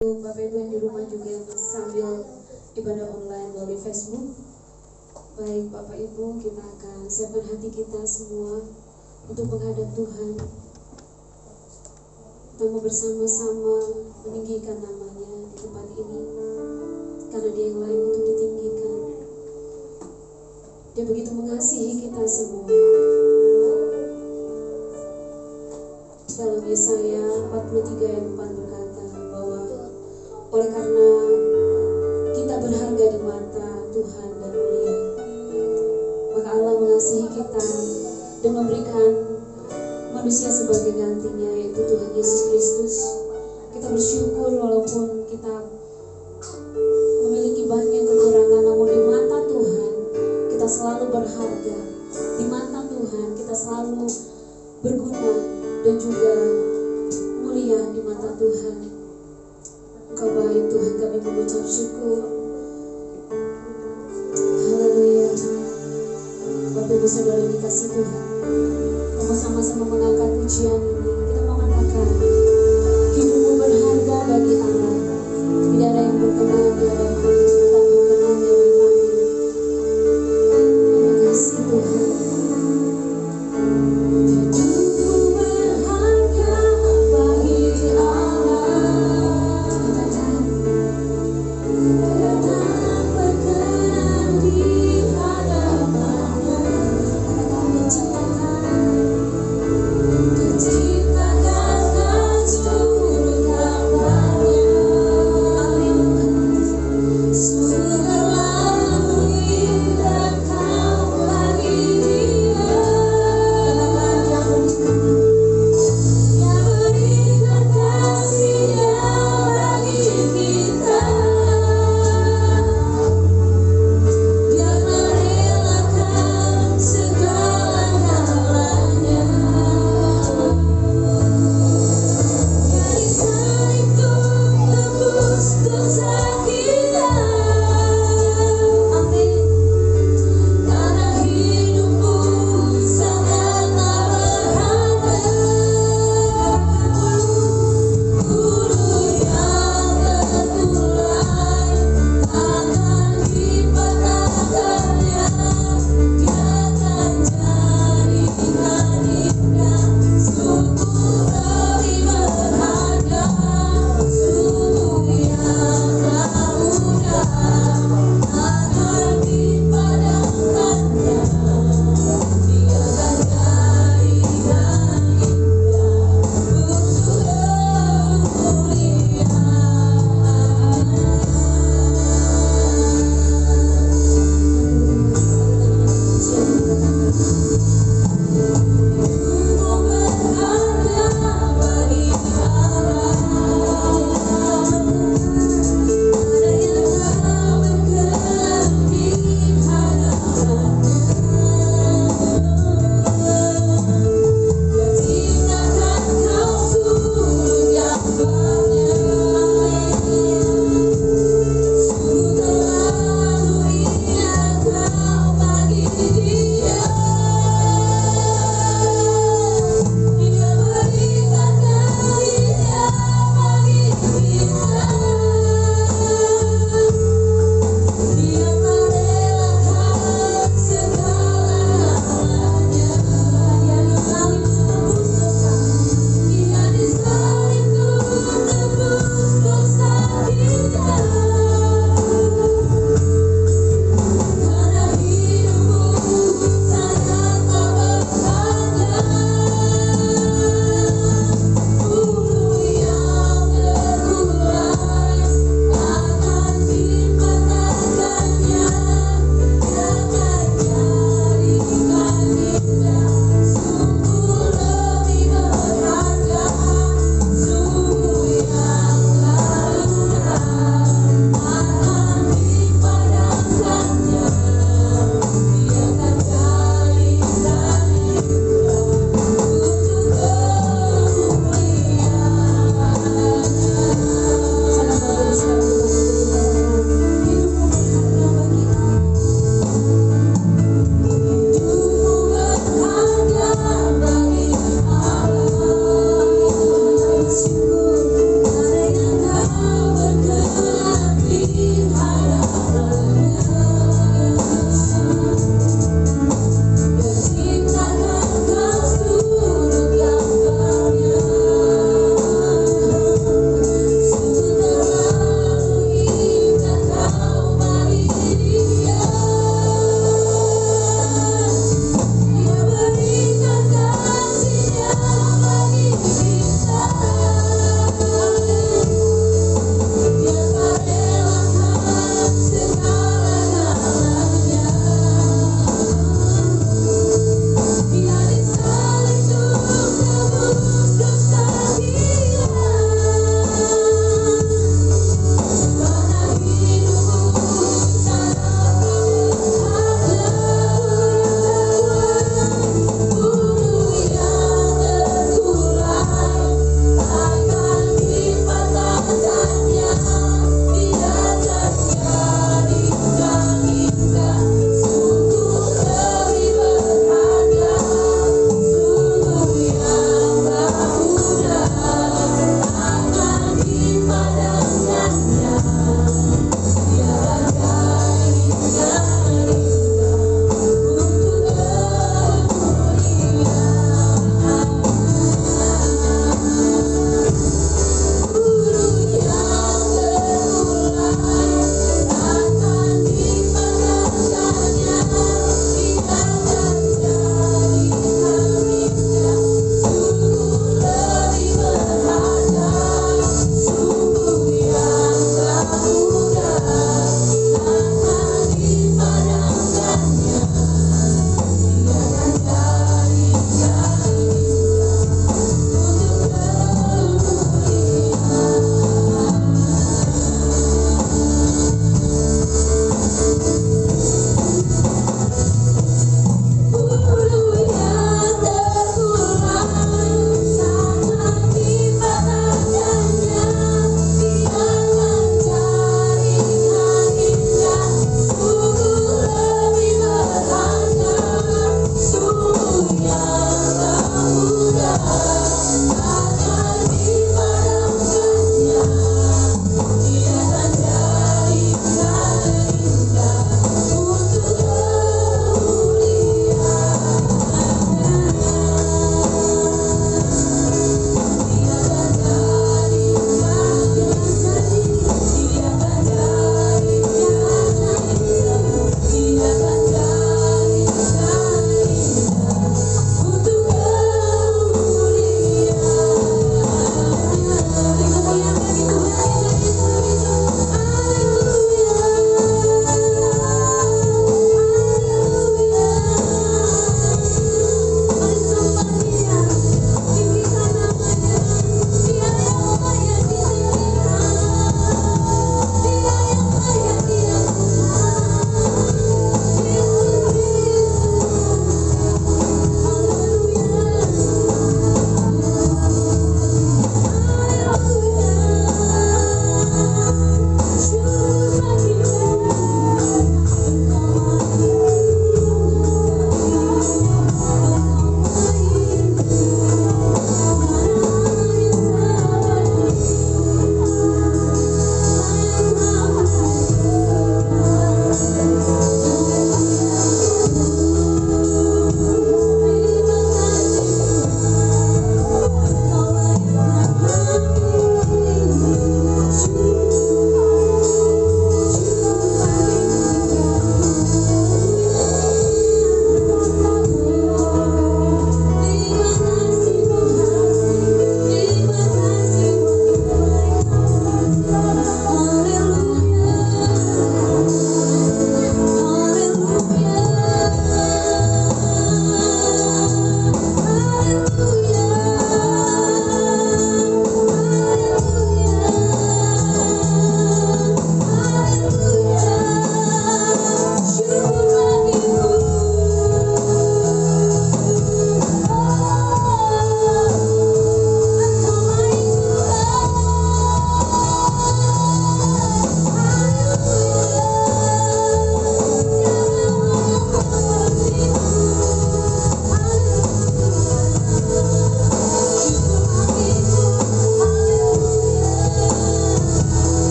Bapak Ibu yang di rumah juga yang sambil ibadah online melalui Facebook. Baik Bapak Ibu, kita akan siapkan hati kita semua untuk menghadap Tuhan. Kita mau bersama-sama meninggikan namanya di tempat ini, karena Dia yang layak untuk ditinggikan. Dia begitu mengasihi kita semua. Dalam Yesaya 43 ayat 4 berkata bahwa oleh karena kita berharga di mata Tuhan dan mulia, maka Allah mengasihi kita dan memberikan manusia sebagai gantinya, yaitu Tuhan Yesus Kristus. Kita bersyukur walaupun kita memiliki banyak kekurangan, namun di mata Tuhan kita selalu berharga. Di mata Tuhan kita selalu berguna dan juga mulia di mata Tuhan. Engkau baik Tuhan, kami mengucap syukur. Haleluya. Bapak Ibu Saudara yang dikasih Tuhan, kita mau sama-sama mengangkat pujian ini. Kita mau katakan, hidupmu berharga bagi Allah. Tidak ada yang berkenan, tidak ada yang habis, tetap berkenan, tidak ada yang akhir. Terima kasih Tuhan. See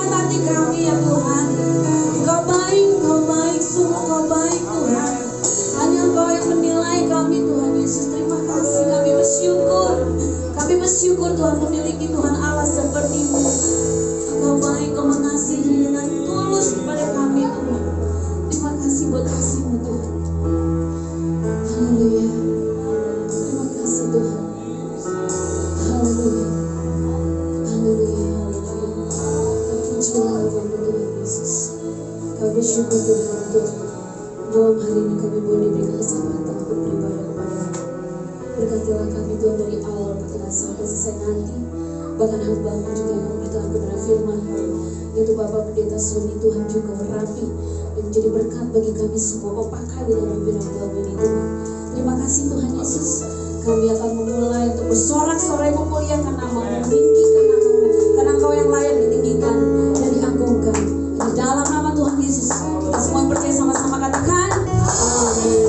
melihat hati kami ya Tuhan. Engkau baik, sungguh Engkau baik Tuhan. Hanya Engkau yang menilai kami Tuhan Yesus. Terima kasih, kami bersyukur. Kami bersyukur Tuhan memiliki Tuhan Allah seperti-Mu. Engkau baik, Engkau mengasihi dengan tulus kepada kami Tuhan. Terima kasih buat kasih-Mu Tuhan. Haleluya. Terima kasih Tuhan. Haleluya. Haleluya. Haleluya. Terpujilah nama-Mu Tuhan Yesus. Kami bersyukur Tuhan untuk malam hari ini kami boleh diberikan kesempatan untuk beribadah kepada-Mu. Berkatilah kami Tuhan dari awal pertengahan sampai selesai nanti. Bahkan hamba-Mu juga yang memberikan kebenaran firman-Mu, yaitu Bapak Pendeta Sony Tuhan juga merapi dan menjadi berkat bagi kami semua. Kau pakai di dalam firman Tuhan ini Tuhan. Terima kasih Tuhan Yesus. Kami akan memulai untuk bersorak-sorai memuliakan nama-Mu, meninggikan nama-Mu, karena Engkau yang layak ditinggikan dan diagungkan. Di dalam nama Tuhan Yesus, kita semua yang percaya sama-sama katakan amin.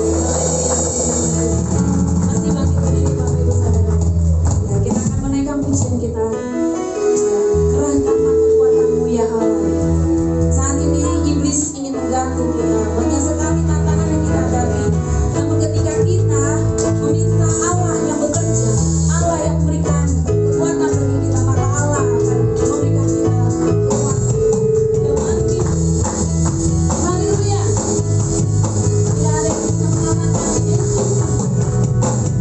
Masih bangkit berdiri Bapak Ibu Saudara. Ya, kita akan menaikkan pujian kita. Kerahkanlah kekuatan-Mu ya Allah. Saat ini iblis ingin mengganggu kita. Banyak sekali tantangan yang kita hadapi. Namun ketika kita meminta Allah yang bekerja, Allah yang memberikan kekuatan bagi kita, maka Allah akan memberikan kita kekuatan. Haleluya. Tidak ada yang bisa mengalahkan Yesus.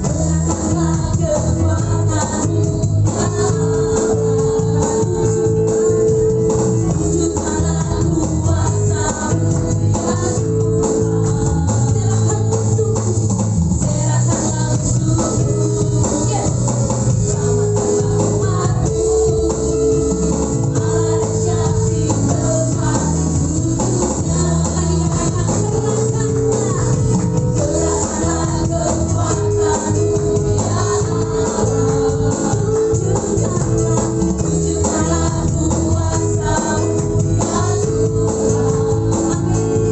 Berkatlah kekuatan-Mu ya Allah. Tunjukkanlah kuasa-Mu ya Tuhan. Serahkanlah untukku, yes. Selamatkanlah umat-Mu. Allah dan kasih tempat duduknya. Lagi katakan serahkanlah. Serahkanlah kekuatan-Mu ya Allah. Tunjukkanlah kuasa-Mu ya Tuhan. Amin.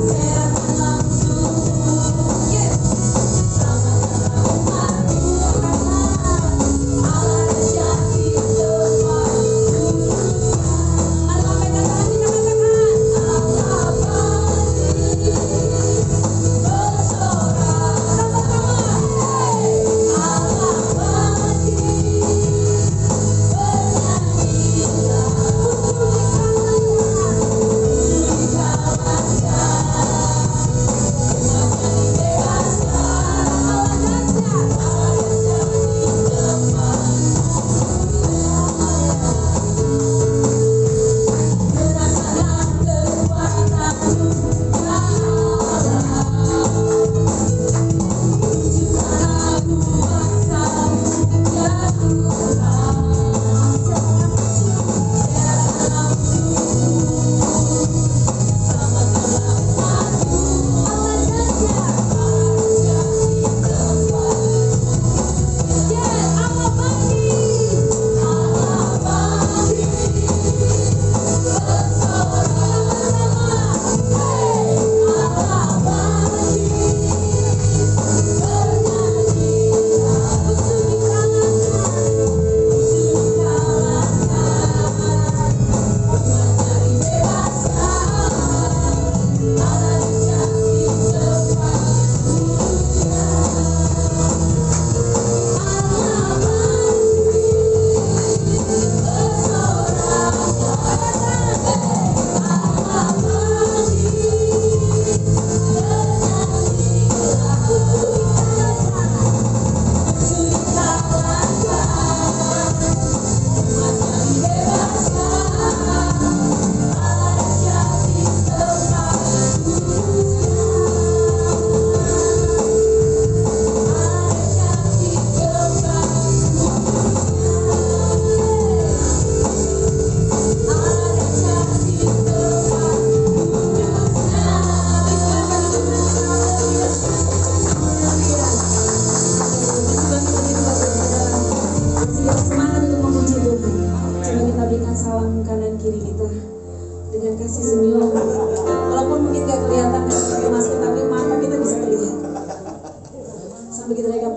Serahkanlah untukku, yes. Selamatkanlah umat-Mu. Allah dan kasih tempat duduknya. Ada apa yang kata kita katakan? Allah pasti bersorak. Sama-sama. Allah pasti bernyanyilah.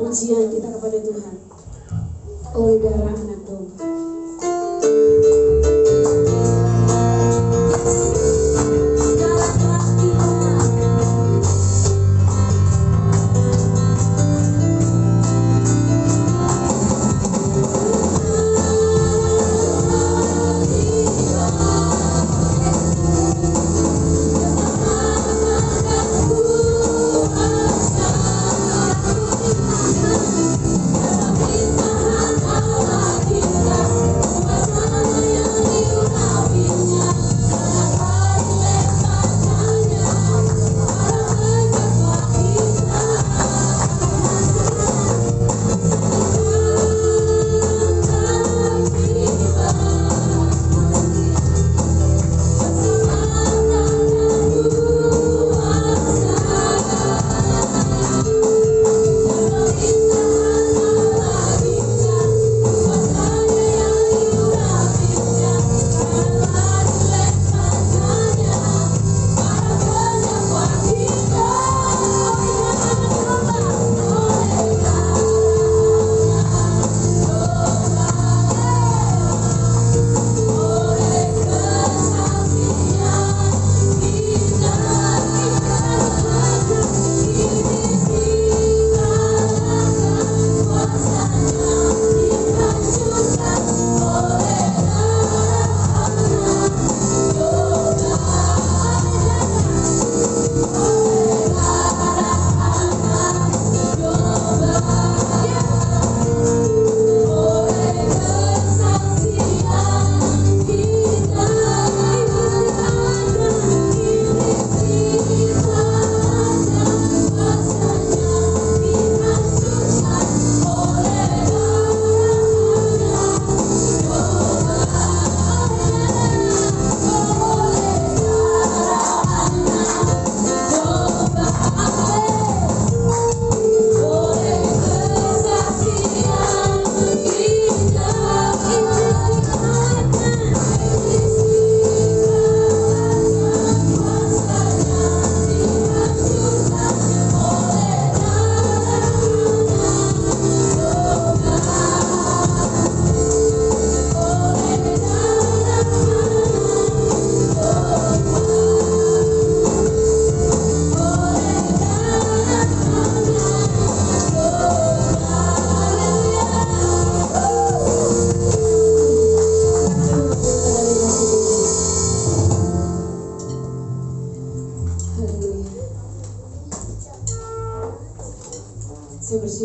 pujian kita kepada Tuhan oleh darah anak domba.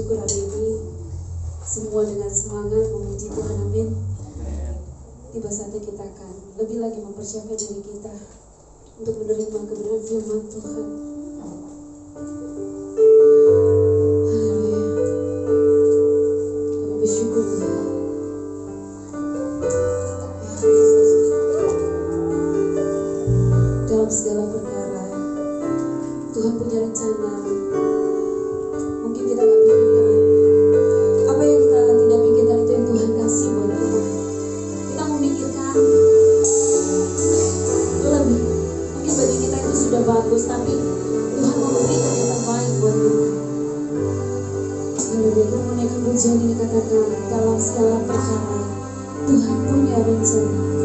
bersyukur hari ini semua dengan semangat memuji Tuhan, amin. Tiba saatnya kita akan lebih lagi mempersiapkan diri kita untuk menerima kebenaran firman Tuhan. Haleluya. Kami bersyukur Tuhan. Dalam segala perkara Tuhan punya rencana. Mungkin kita gak pikirkan apa yang kita tidak pikirkan itu yang Tuhan kasih buat kita. Kita memikirkan lebih, mungkin bagi kita itu sudah bagus, tapi Tuhan memberikan yang terbaik buat kita. Haleluya. Kita menaikkan pujian ini, katakan dalam segala perkara Tuhan punya rencana.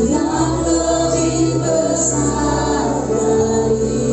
Yang lebih besar dari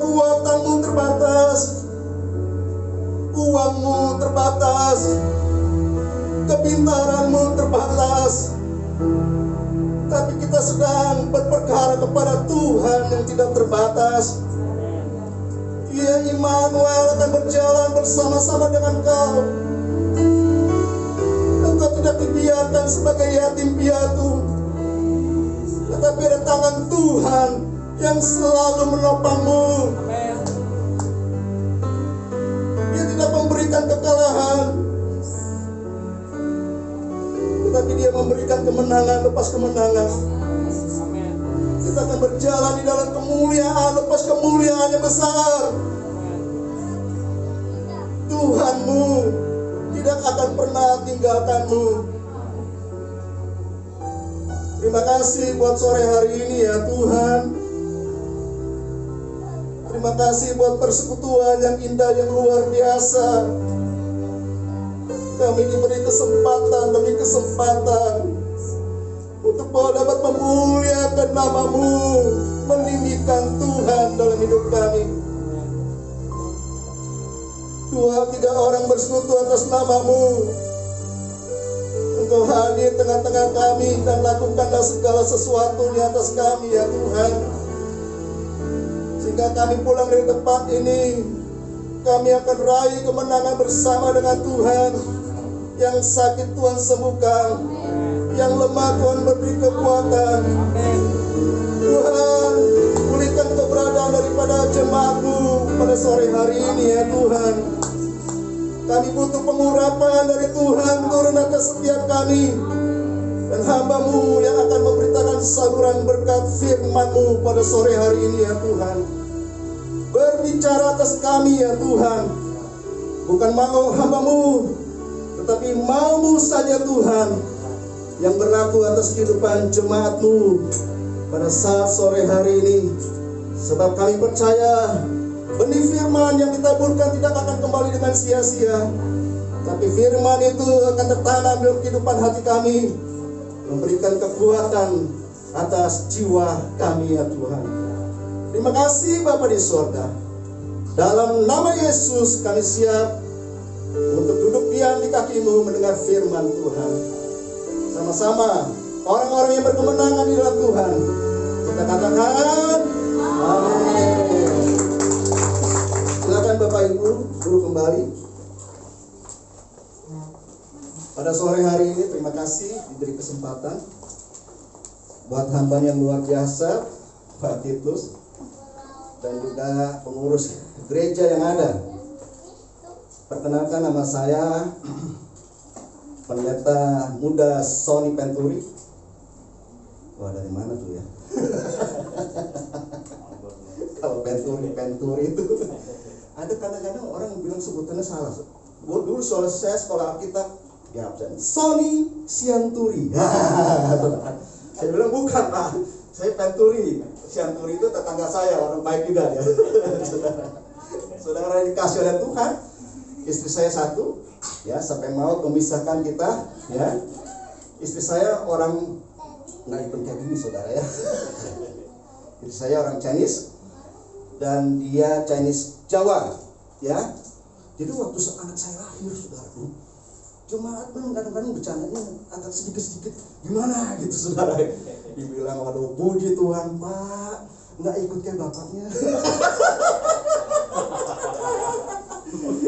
kekuatanmu terbatas, uangmu terbatas, kepintaranmu terbatas. Tapi kita sedang berperkara kepada Tuhan yang tidak terbatas. Ia Immanuel akan berjalan bersama-sama dengan kau. Engkau tidak dibiarkan sebagai yatim piatu, tetapi ada tangan Tuhan yang selalu menopangmu. Dia tidak memberikan kekalahan, tetapi Dia memberikan kemenangan lepas kemenangan. Kita akan berjalan di dalam kemuliaan lepas kemuliaan yang besar. Tuhanmu tidak akan pernah tinggalkanmu. Terima kasih buat sore hari ini ya Tuhan. Terima kasih buat persekutuan yang indah, yang luar biasa. Kami diberi kesempatan demi kesempatan untuk dapat memuliakan nama-Mu, meninggikan Tuhan dalam hidup kami. 2-3 orang bersekutu atas nama-Mu. Engkau hadir tengah-tengah kami dan lakukanlah segala sesuatu di atas kami ya Tuhan. Sehingga kami pulang dari tempat ini, kami akan raih kemenangan bersama dengan Tuhan. Yang sakit Tuhan sembuhkan, yang lemah Tuhan beri kekuatan. Tuhan, pulihkan keberadaan daripada jemaat-Mu pada sore hari ini ya Tuhan. Kami butuh pengurapan dari Tuhan turun atas setiap kami. Dan hamba-Mu yang akan memberitakan saluran berkat firman-Mu pada sore hari ini ya Tuhan. Berbicara atas kami ya Tuhan. Bukan mau hamba-Mu, tetapi mau-Mu saja Tuhan yang berlaku atas kehidupan jemaat-Mu pada saat sore hari ini. Sebab kami percaya benih firman yang ditaburkan tidak akan kembali dengan sia-sia, tapi firman itu akan tertanam dalam kehidupan hati kami, memberikan kekuatan atas jiwa kami ya Tuhan. Terima kasih Bapa di sorga. Dalam nama Yesus kami siap untuk duduk diam di kaki-Mu mendengar firman Tuhan. Sama-sama orang-orang yang berkemenangan di dalam Tuhan, kita katakan amin. Silakan Bapak Ibu duduk kembali. Pada sore hari ini terima kasih diberi kesempatan buat hamba yang luar biasa Pak Titus dan juga pengurus gereja yang ada. Perkenalkan, nama saya Pendeta Muda Sony Penturi. Wah, dari mana tuh ya? Kalau Penturi itu ada kadang-kadang orang bilang sebutannya salah. Dulu soal saya sekolah Alkitab, ya absen. Sony Sianturi. Saya bilang bukan Pak, saya Penturi. Sianturi itu tetangga saya, orang baik juga ya. Saudara dikasih oleh Tuhan. Istri saya satu, ya, sampai maut memisahkan kita, ya. Istri saya orang nggak kayak gini, saudara ya. Istri saya orang Chinese dan dia Chinese Jawa, ya. Jadi waktu anak saya lahir, saudara, jemaat memang kadang-kadang bercandanya agak sedikit-sedikit gimana gitu, saudara. Dibilang, waduh, puji Tuhan Pak, nggak ikut kayak bapaknya.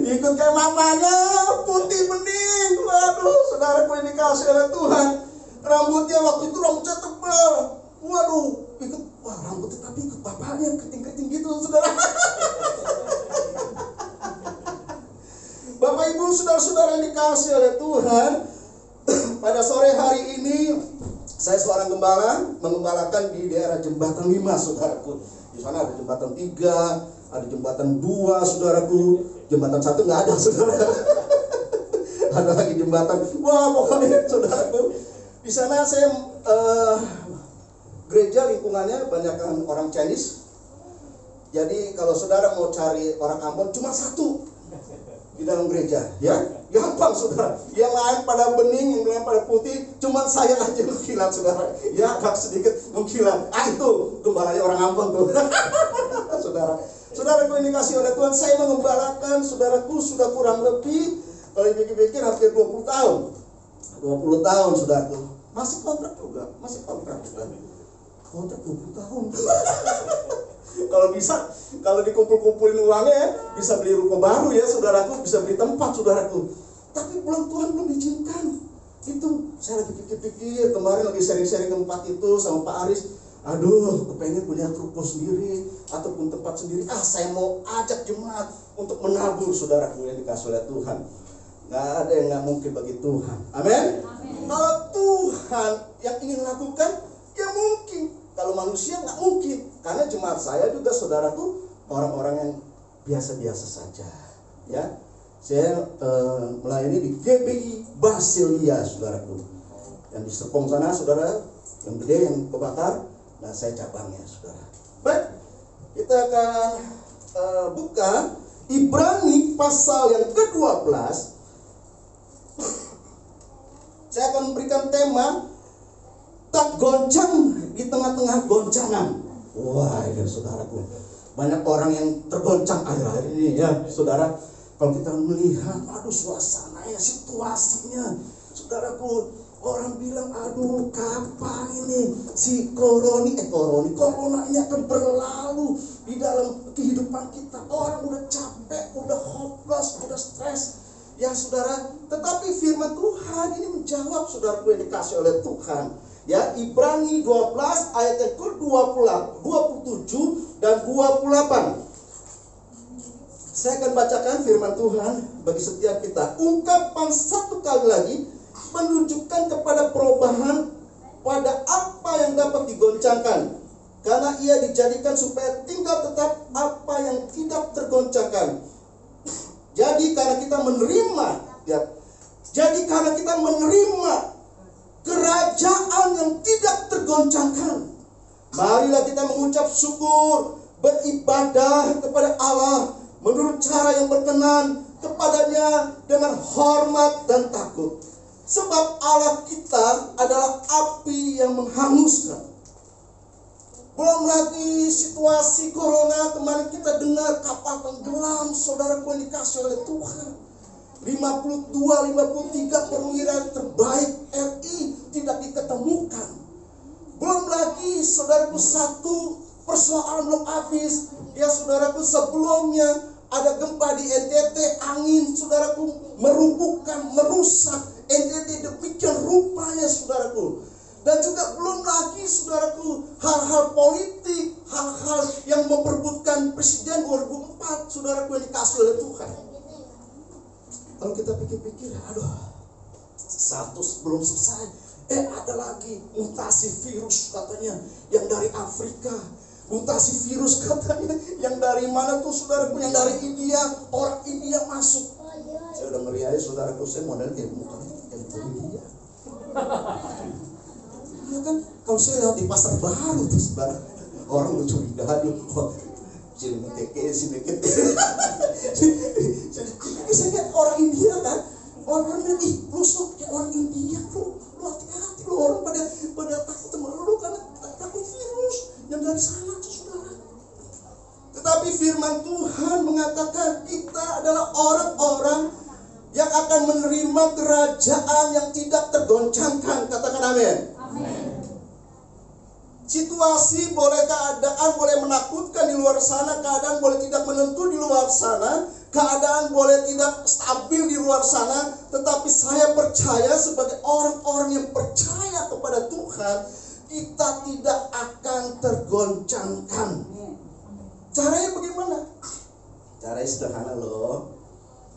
Ikut kayak mamanya, putih bening. Waduh, saudaraku ini dikasih oleh Tuhan. Rambutnya waktu itu rambutnya tebal. Waduh, wah rambutnya tapi ikut bapaknya, keriting-keriting gitu, saudara. Bapak Ibu, saudara-saudara yang dikasih oleh Tuhan, pada sore hari ini saya seorang gembala, mengembalakan di daerah Jembatan 5, saudaraku. Di sana ada Jembatan 3, ada Jembatan 2, saudaraku. Jembatan 1 nggak ada, saudara. Ada lagi jembatan. Wah, pokoknya saudaraku, di sana saya gereja lingkungannya banyak orang Chinese. Jadi kalau saudara mau cari orang Ambon cuma satu. di dalam gereja, ya gampang saudara. Yang lain pada bening, yang lain pada putih, cuman saya aja mengkilat saudara. Ya agak sedikit mengkilat. Itu gembalanya orang Ambon tuh. Saudaraku ini kasih oleh Tuhan, saya mengembalakan saudaraku sudah kurang lebih, kalau dipikir-pikir hampir 20 tahun. 20 tahun saudaraku. Masih kontrak juga, kontrak 20 tahun. Kalau bisa, kalau dikumpul-kumpulin uangnya, bisa beli ruko baru ya saudaraku, bisa beli tempat saudaraku. Tapi Tuhan belum izinkan. Itu saya lagi pikir-pikir, kemarin lagi sharing-sharing tempat itu sama Pak Aris. Aduh, kepengen punya ruko sendiri ataupun tempat sendiri. Saya mau ajak jemaat untuk menabur saudaraku yang dikasih oleh Tuhan. Gak ada yang gak mungkin bagi Tuhan. Amin. Kalau Tuhan yang ingin lakukan, ya mungkin. Kalau manusia nggak mungkin, karena jemaat saya juga saudaraku orang-orang yang biasa-biasa saja, ya. Saya melayani di GBI Basilia, saudaraku, yang di Serpong sana, saudara, yang gede, yang kebakar. Nah, saya cabangnya, saudara. Baik, kita akan buka Ibrani pasal yang ke-12. Saya akan memberikan tema tak goncang di tengah-tengah goncangan. Wah, ya saudaraku, banyak orang yang tergoncang akhir-akhir ini ya saudara. Kalau kita melihat, aduh suasananya, situasinya, saudaraku, orang bilang, aduh kapan ini si corona ini akan berlalu di dalam kehidupan kita. Orang udah capek, udah hopeless, udah stres. Ya saudara, tetapi firman Tuhan ini menjawab saudaraku yang dikasih oleh Tuhan. Ya, Ibrani 12 ayat yang ke-27 dan 28. Saya akan bacakan firman Tuhan bagi setiap kita. Ungkapan satu kali lagi menunjukkan kepada perubahan pada apa yang dapat digoncangkan. Karena ia dijadikan supaya tinggal tetap apa yang tidak tergoncangkan. Jadi karena kita menerima kerajaan yang tidak tergoncangkan, marilah kita mengucap syukur, beribadah kepada Allah menurut cara yang berkenan kepadanya dengan hormat dan takut. Sebab Allah kita adalah api yang menghanguskan. Belum lagi situasi corona, kemarin kita dengar kapal tenggelam, saudaraku yang dikasih oleh Tuhan. 53 perwira terbaik RI tidak diketemukan. Belum lagi saudaraku satu persoalan belum habis. Ya saudaraku, sebelumnya ada gempa di NTT, angin saudaraku merubuhkan, merusak NTT demikian rupanya saudaraku. Dan juga belum lagi saudaraku hal-hal politik, hal-hal yang memperebutkan presiden 2004 saudaraku yang dikasih oleh Tuhan. Kalau kita pikir-pikir, aduh, satu belum selesai. Ada lagi mutasi virus katanya yang dari Afrika. Mutasi virus katanya yang dari mana tuh saudaraku, yang dari India. Orang India masuk. Saya udah ngeri aja saudaraku, saya model kayak mukanya kayak India. Ya kan, kalau saya lewat di pasar baru tuh saudara, orang udah curiga, aduh, sini saya lihat orang India kan, orang bilang, lu sok kayak orang India, lu hati-hati, lu orang pada takut sama lu karena takut virus yang dari sana tuh saudara. Tetapi firman Tuhan mengatakan kita adalah orang-orang yang akan menerima kerajaan yang tidak tergoncangkan. Katakan amin. Situasi boleh, keadaan boleh menakutkan di luar sana, keadaan boleh tidak menentu di luar sana, keadaan boleh tidak stabil di luar sana, tetapi saya percaya sebagai orang-orang yang percaya kepada Tuhan, kita tidak akan tergoncangkan. Caranya bagaimana? Caranya sederhana loh,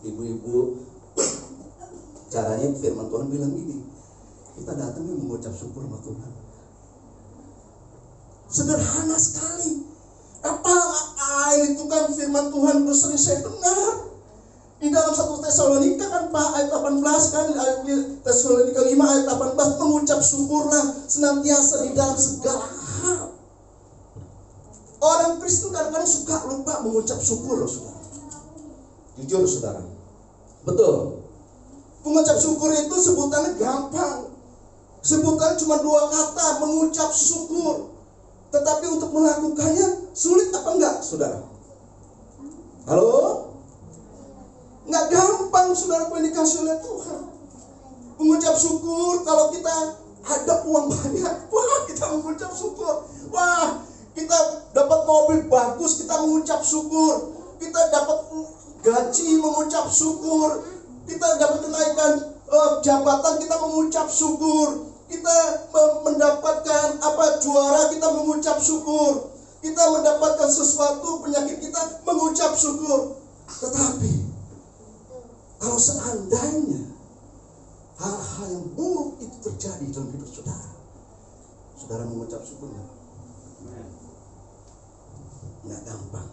ibu-ibu. Caranya firman Tuhan bilang gini, kita datang mengucap syukur sama Tuhan. Sederhana sekali. Itu kan firman Tuhan terus sering saya dengar. Di dalam 1 Tesalonika kan Pak, ayat 18 kan, ayat Tesalonika 5 ayat 18, mengucap syukurlah senantiasa di dalam segala hal. Orang Kristen kadang-kadang suka lupa mengucap syukur loh saudara. Jujur saudara, Betul. Mengucap syukur itu sebutannya gampang. Sebutannya cuma 2 kata, mengucap syukur. Tetapi untuk melakukannya sulit apa enggak, saudara? Halo? Enggak gampang, saudara, yang dikasih oleh Tuhan. Mengucap syukur kalau kita ada uang banyak, wah kita mengucap syukur. Wah, kita dapat mobil bagus, kita mengucap syukur. Kita dapat gaji, mengucap syukur. Kita dapat kenaikan jabatan, kita mengucap syukur. Kita mendapatkan juara, kita mengucap syukur. Kita mendapatkan sesuatu, penyakit, kita mengucap syukur. Tetapi kalau seandainya hal-hal yang buruk itu terjadi dalam hidup saudara, saudara mengucap syukur nggak? Nggak gampang,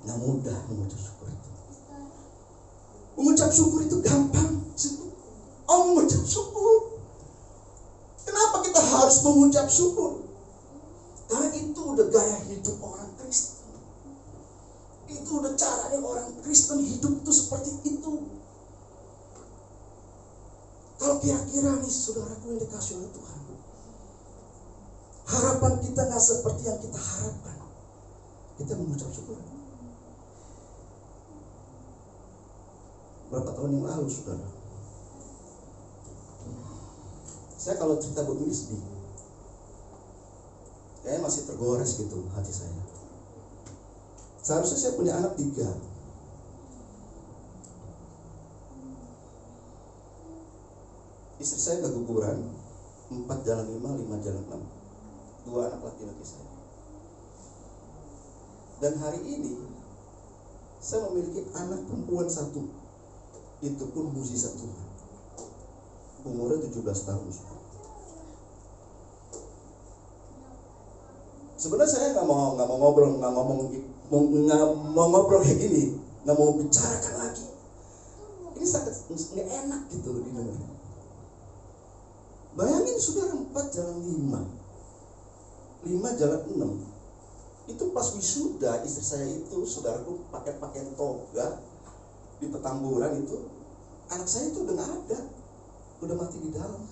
nggak mudah mengucap syukur itu. Mengucap syukur itu gampang. Mengucap syukur. Kenapa kita harus mengucap syukur? Karena itu udah gaya hidup orang Kristen. Itu udah caranya orang Kristen hidup itu seperti itu. Kalau kira-kira nih saudaraku yang dikasih oleh Tuhan, harapan kita nggak seperti yang kita harapkan, kita mengucap syukur. Berapa tahun yang lalu, saudara, saya kalau cerita begini sedih. Kayaknya masih tergores gitu hati saya. Seharusnya saya punya anak 3. Istri saya keguguran, 4 jalan 5, 5 jalan 6. 2 anak laki-laki saya. Dan hari ini saya memiliki anak perempuan 1. Itu pun mukjizat Tuhan. Umurnya 17 tahun. Sebenarnya saya nggak mau ngobrol kayak gini, nggak mau bicarakan lagi. Ini sangat nggak enak gitu didengar. Bayangin saudara, 4 jalan 5, 5 jalan 6. Itu pas wisuda istri saya itu, saudaraku, pakai pakaian toga di Petamburan itu, anak saya itu udah nggak ada, udah mati di dalam.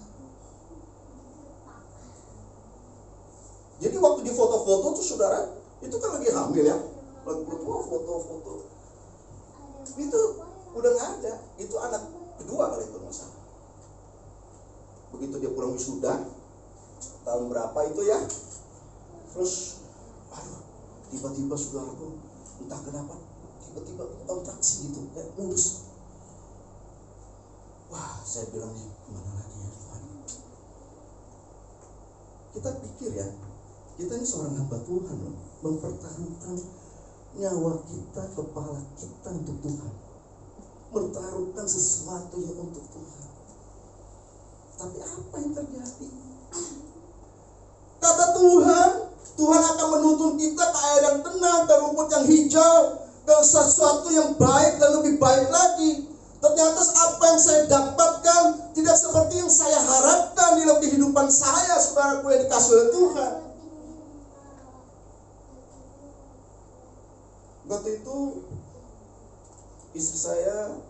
Jadi waktu di foto-foto tuh saudara, itu kan lagi hamil ya, lagi berdua foto-foto, itu udah nggak ada. Itu anak kedua kali itu masalah. Begitu dia pulang wisuda tahun berapa itu ya, terus tiba-tiba saudaraku entah kenapa tiba-tiba kontraksi gitu, kayak mulus. Wah, saya bilang nih, gimana lagi ya Tuhan? Kita pikir ya, kita ini seorang hamba Tuhan loh, mempertaruhkan nyawa kita, kepala kita untuk Tuhan, mempertaruhkan sesuatu yang untuk Tuhan. Tapi apa yang terjadi? Kata Tuhan, Tuhan akan menuntun kita ke air yang tenang, ke rumput yang hijau, ke sesuatu yang baik dan lebih baik lagi. Ternyata apa yang saya dapatkan tidak seperti yang saya harapkan di dalam kehidupan saya, saudaraku yang dikasih oleh Tuhan. Waktu itu istri saya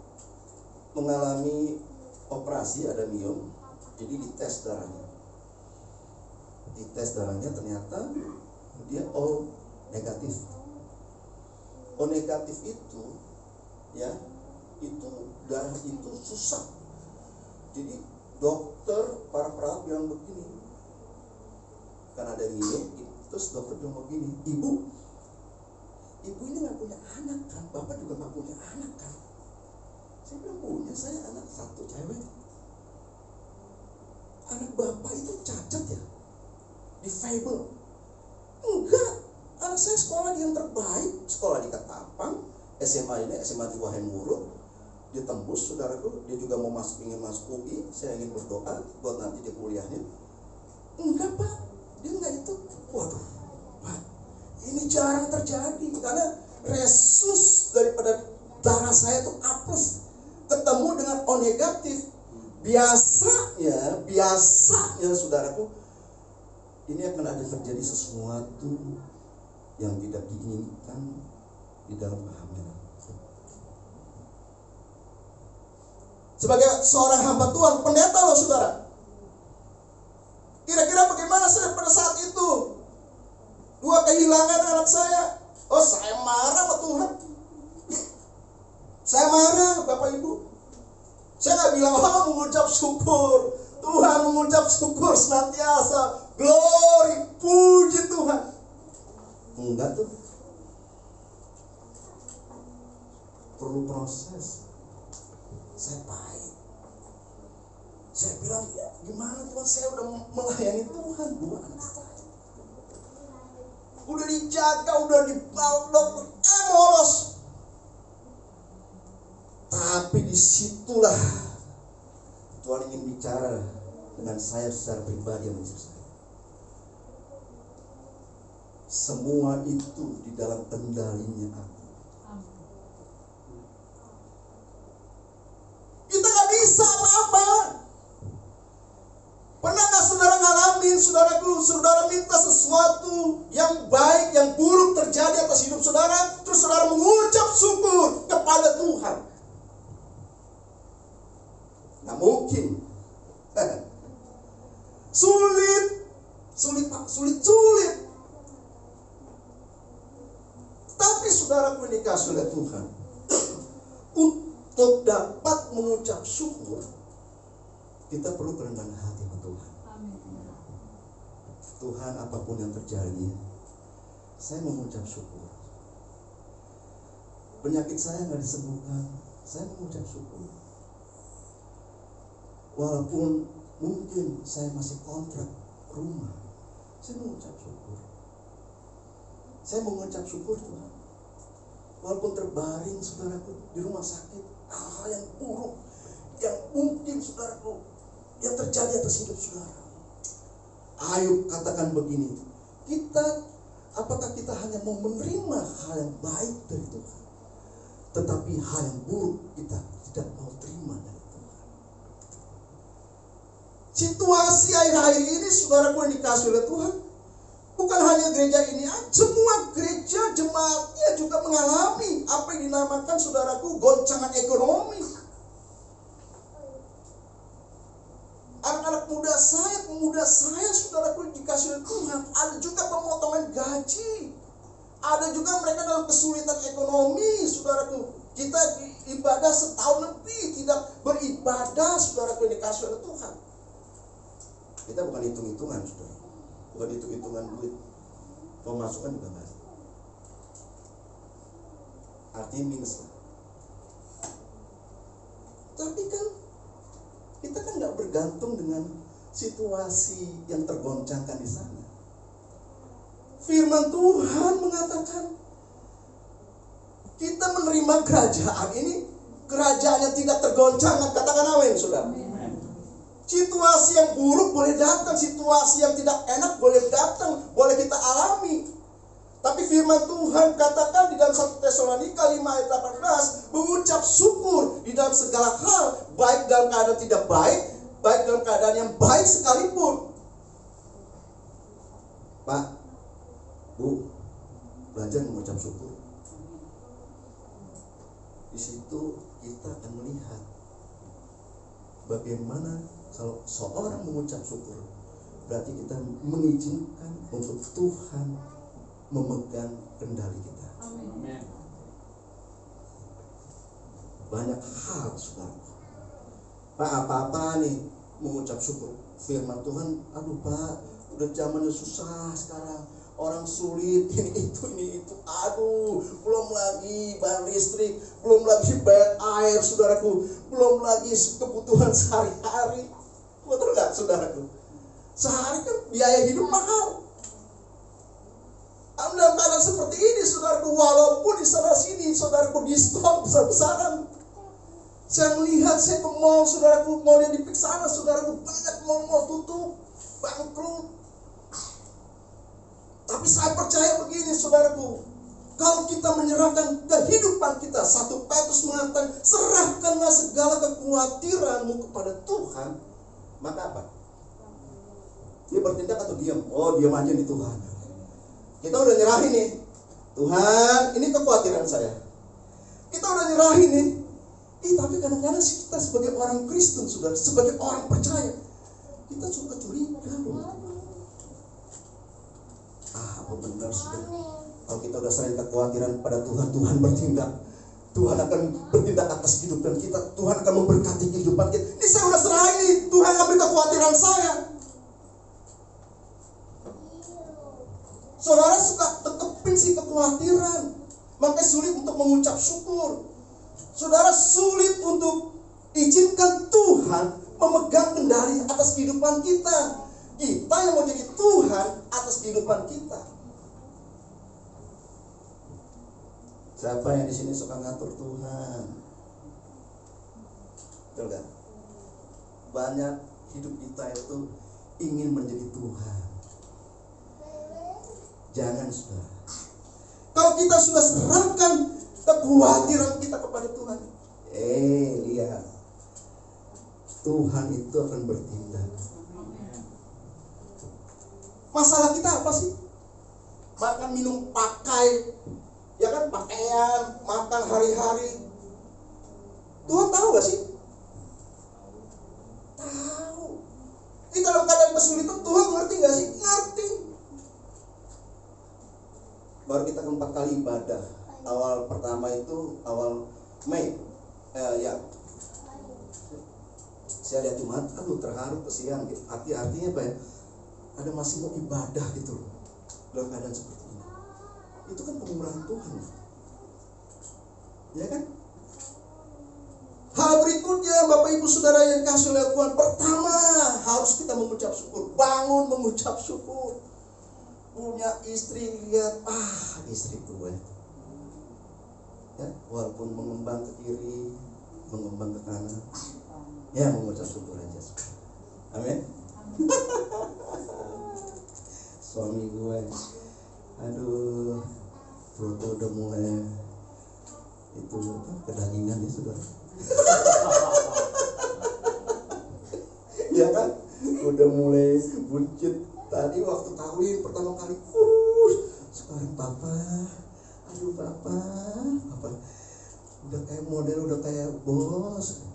mengalami operasi, ada miom, jadi dites darahnya. Dites darahnya ternyata dia O negatif. O negatif itu ya, itu darah itu susah. Jadi dokter, para perawat bilang begini, karena ada ini, terus dokter bilang begini, ibu ini nggak punya anak kan, bapak juga nggak punya anak kan? Saya bilang punya, saya anak 1 cewek. Anak bapak itu cacat ya, difabel? Enggak, anak saya sekolah yang terbaik, sekolah di Ketapang, SMA ini SMA di Wahemuruk, dia tembus, saudaraku, dia juga mau ingin masuk UI. Saya ingin berdoa buat nanti dia kuliahnya. Enggak pak, dia enggak itu. Waduh pak, ini jarang terjadi, karena resus daripada darah saya itu A+, ketemu dengan O negatif. Biasanya saudaraku, ini akan ada terjadi sesuatu yang tidak diinginkan di dalam kehamilan. Sebagai seorang hamba Tuhan, pendeta loh saudara. Kira-kira bagaimana saya pada saat itu? Dua kehilangan anak saya. Oh, saya marah sama Tuhan. Saya marah Bapak Ibu. Saya nggak bilang, oh mengucap syukur. Tuhan mengucap syukur senantiasa. Glory, puji Tuhan. Enggak tuh. Perlu proses. Saya pahit. Saya bilang, ya gimana Tuhan, saya udah melayani Tuhan, buat anak saya. Udah dijaga, udah dibawa dokter, molos. Tapi disitulah Tuhan ingin bicara dengan saya secara pribadi yang menurut saya. Semua itu di dalam kendalinya aku. Kita gak bisa apa-apa. Pernah gak saudara ngalamin, saudaraku, saudara minta sesuatu yang baik, yang buruk terjadi atas hidup saudara, terus saudara mengucap syukur kepada Tuhan? Gak mungkin. Sulit. Tapi saudaraku ini dikasih oleh Tuhan. Untuk dapat mengucap syukur, kita perlu kerendahan hati ke Tuhan. Tuhan, apapun yang terjadi, saya mengucap syukur. Penyakit saya nggak disembuhkan, saya mengucap syukur. Walaupun mungkin saya masih kontrak rumah, saya mengucap syukur. Saya mengucap syukur Tuhan. Walaupun terbaring saudaraku di rumah sakit, hal yang buruk yang mungkin saudaraku yang terjadi atas hidup saudara. Ayo katakan begini, apakah kita hanya mau menerima hal yang baik dari Tuhan, tetapi hal yang buruk kita tidak mau terima dari Tuhan. Situasi akhir-akhir ini saudaraku yang dikasih oleh Tuhan, bukan hanya gereja ini, semua gereja jemaatnya juga mengalami apa yang dinamakan saudaraku goncangan ekonomi. Anak-anak muda saya, pemuda saya, saudaraku dikasih oleh Tuhan, ada juga pemotongan gaji. Ada juga mereka dalam kesulitan ekonomi, saudaraku. Kita ibadah setahun lebih tidak beribadah, saudaraku yang dikasih oleh Tuhan. Kita bukan hitung-hitungan, saudara. Bukan hitung-hitungan duit. Pemasukan juga enggak. Artinya minus lah. Tapi kan kita kan nggak bergantung dengan situasi yang tergoncangkan di sana. Firman Tuhan mengatakan kita menerima kerajaan ini, kerajaan yang tidak tergoncangkan. Katakan amin, saudara. Situasi yang buruk boleh datang, situasi yang tidak enak boleh datang, boleh kita alami. Tapi firman Tuhan katakan di dalam 1 Tesalonika 5 ayat 18, mengucap syukur di dalam segala hal, baik dalam keadaan tidak baik, baik dalam keadaan yang baik sekalipun. Pak, Bu, belajar mengucap syukur. Di situ kita akan melihat bagaimana kalau seorang mengucap syukur, berarti kita mengizinkan untuk Tuhan memegang kendali kita. Amin. Banyak hal, saudara. Pak, apa-apa nih mengucap syukur. Firman Tuhan, aduh Pak, udah zamannya susah sekarang. Orang sulit, ini itu. Aduh, belum lagi bayar listrik, belum lagi bayar air, saudaraku. Belum lagi kebutuhan sehari-hari. Betul gak, saudaraku? Sehari kan biaya hidup mahal. Dalam keadaan seperti ini, saudaraku, walaupun di sana sini, saudaraku, diskon besar-besaran. Saya melihat, saya ke mall, saudaraku, mall yang di sana, saudaraku, banyak mall-mall tutup, bangkrut. Tapi saya percaya begini, saudaraku, kalau kita menyerahkan kehidupan kita, 1 Petrus mengatakan, serahkanlah segala kekhawatiranmu kepada Tuhan, maka apa? Dia bertindak atau diam? Oh, diam aja nih Tuhan. Kita udah nyerahin nih, Tuhan, ini kekhawatiran saya. Kita udah nyerahin nih, Tapi kadang-kadang kita sebagai orang Kristen, saudara, sebagai orang percaya, kita suka curiga loh. Apa benar, saudara? Kalau kita udah sering kekhawatiran pada Tuhan, Tuhan bertindak. Tuhan akan bertindak atas kehidupan kita. Tuhan akan memberkati kehidupan kita. Ini saya udah serahin, Tuhan ambil kekhawatiran saya. Saudara suka tekepin si kekhawatiran, makanya sulit untuk mengucap syukur. Saudara sulit untuk izinkan Tuhan memegang kendali atas kehidupan kita. Kita yang mau jadi Tuhan atas kehidupan kita. Siapa yang di sini suka ngatur Tuhan? Betul kan? Banyak hidup kita itu ingin menjadi Tuhan. Jangan, saudara. Kalau kita sudah serahkan kekhawatiran kita kepada Tuhan, lihat, Tuhan itu akan bertindak. Masalah kita apa sih? Makan, minum, pakai, ya kan, pakaian, makan hari-hari. Tuhan tahu gak sih? Tahu. Ini dalam keadaan kesulitan, Tuhan ngerti gak sih? Ngerti. Baru kita 4 kali ibadah. Awal pertama itu awal Mei. Saya lihat Jumat, terharu, kesian. Artinya apa ya? Ada masih mau ibadah gitu loh. Dalam keadaan seperti ini. Itu kan pemurahan Tuhan. Ya kan? Hal berikutnya, Bapak Ibu Saudara yang kasih oleh Tuhan, pertama harus kita mengucap syukur. Bangun mengucap syukur. Punya istri, lihat, istri gue. Ya, walaupun mengembang ke kiri, mengembang ke kanan, ya mengucap syukur aja. Amin. Suami gue, aduh, perutnya udah mulai itu kedagingan ya, saudara. Ya kan, udah mulai buncit. Tadi waktu kawin pertama kali kurus, sekarang papa, aduh papa, udah kayak model, udah kayak bos,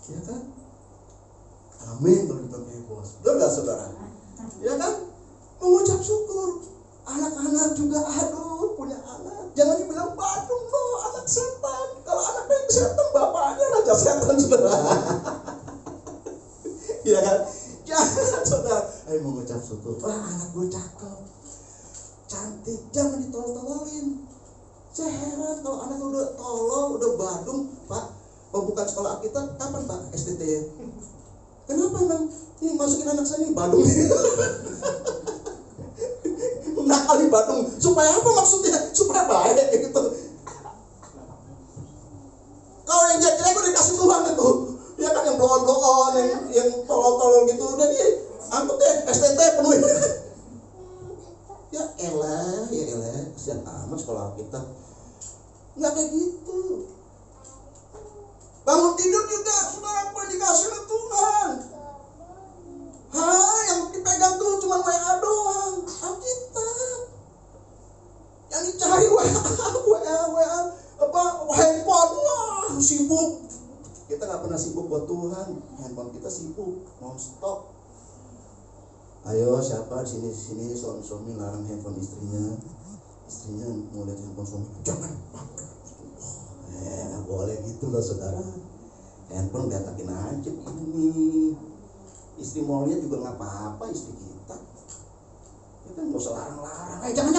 ya kan? Amin kalau kita kayak bos, betul gak, saudara? Ya kan? Mengucap syukur. Anak-anak juga, aduh, punya anak, jangan dibilang badung loh, anak setan. Kalau anaknya setan, bapaknya raja setan, saudara. Ya kan? Jangan, saudara. Ayo mengucap syukur. Anak gue cakep, cantik, jangan ditolol-tololin. Saya heran kalau anak udah tolol, udah badung. Pak, pembukaan sekolah kita kapan, Pak? STT ya? Kenapa emang? Nih masukin anak saya nih badung. Nakal di badung. Supaya apa maksudnya? Supaya baik gitu. Kalau yang jelek udah dikasih Tuhan itu. Ya kan, yang bloon-bloon, yang tolol-tolol gitu, udah dia angkut deh, STT penuhin. Ya elah, kesian amat sekolah kita. Nggak kayak gitu. Bangun tidur juga, saudara, apa yang dikasih oleh Tuhan. Yang dipegang tuh cuma WA doang, Alkitab. Yang dicari WA, handphone, sibuk. Kita nggak pernah sibuk buat Tuhan, handphone kita sibuk, non-stop. Ayo, siapa di sini suami larang handphone istrinya mau lihat handphone suami, jangan. Nggak boleh gitu loh, saudara. Handphone diatakin aja ini. Istri mau lihat juga nggak apa-apa, istri kita. Kita nggak usah larang-larang. Jangan.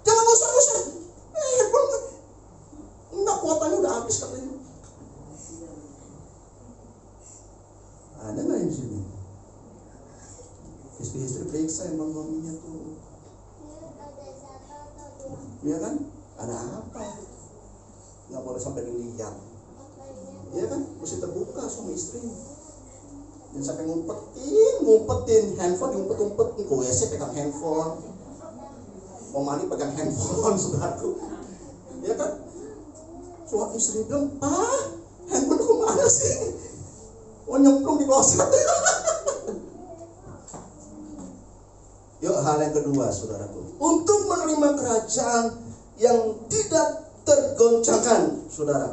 Jangan usah. Handphone enggak, kuotanya udah habis katanya. Ada nggak yang di sini? Istri periksa emang suaminya tuh. Iya kan? Ada apa? Nggak boleh sampai dilihat. Iya kan? Mesti terbuka suami istri. Dan sampai ngumpetin handphone, diumpet-umpetin ke WC pegang handphone. Mau mandi pegang handphone, saudaraku. Iya kan? Suami istri bilang, "Pak, handphone kemana sih?" Oh, nyemplung di kloset. Yuk, hal yang kedua, saudaraku. Untuk menerima kerajaan yang tidak tergoncangkan, saudara,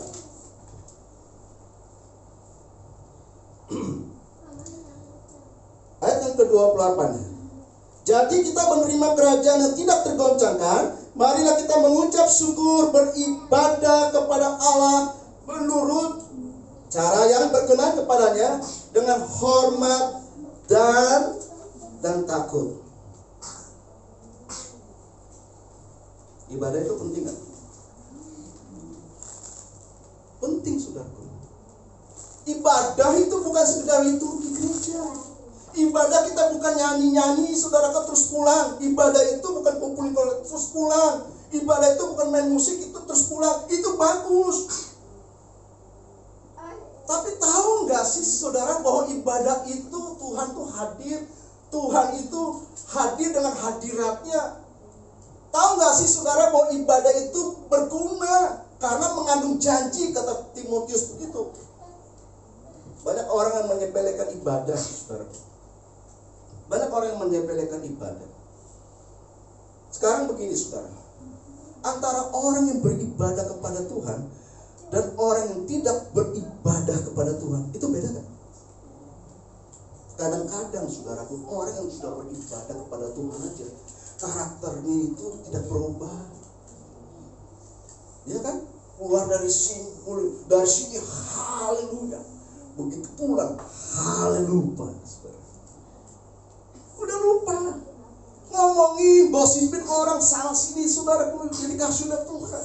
28. Jadi kita menerima kerajaan yang tidak tergoncangkan. Marilah kita mengucap syukur, beribadah kepada Allah menurut cara yang berkenan kepadanya dengan hormat dan takut. Ibadah itu penting kan? Penting, saudaraku. Ibadah itu bukan sekedar liturgi gereja. Ibadah kita bukan nyanyi-nyanyi saudara terus pulang. Ibadah itu bukan kumpulin terus pulang. Ibadah itu bukan main musik itu terus pulang. Itu bagus. Tapi tahu nggak sih saudara bahwa ibadah itu Tuhan tuh hadir. Tuhan itu hadir dengan hadiratnya. Tahu nggak sih saudara bahwa ibadah itu berguna karena mengandung janji, kata Timotius begitu. Banyak orang yang menyepelekan ibadah, saudara. Banyak orang yang menyepelekan ibadah. Sekarang begini, saudara. Antara orang yang beribadah kepada Tuhan dan orang yang tidak beribadah kepada Tuhan, itu beda kan? Kadang-kadang, saudaraku, orang yang sudah beribadah kepada Tuhan aja, karakternya itu tidak berubah. Ya kan? Keluar dari sini, haleluya. Begitu pulang, haleluya. Udah lupa. Ngomongin, gosipin orang sana sini, saudaraku, jadi kasih Tuhan.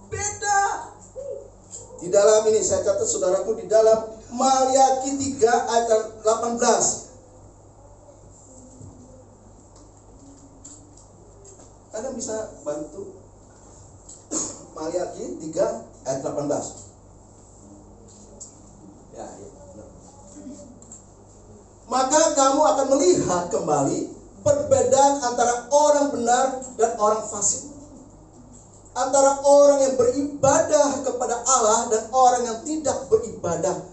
Beda. Di dalam ini saya catat saudaraku, di dalam Maliaki 3 ayat 18. Kalian bisa bantu Maliaki 3 ayat 18. Ya. Maka kamu akan melihat kembali perbedaan antara orang benar dan orang fasik, antara orang yang beribadah kepada Allah dan orang yang tidak beribadah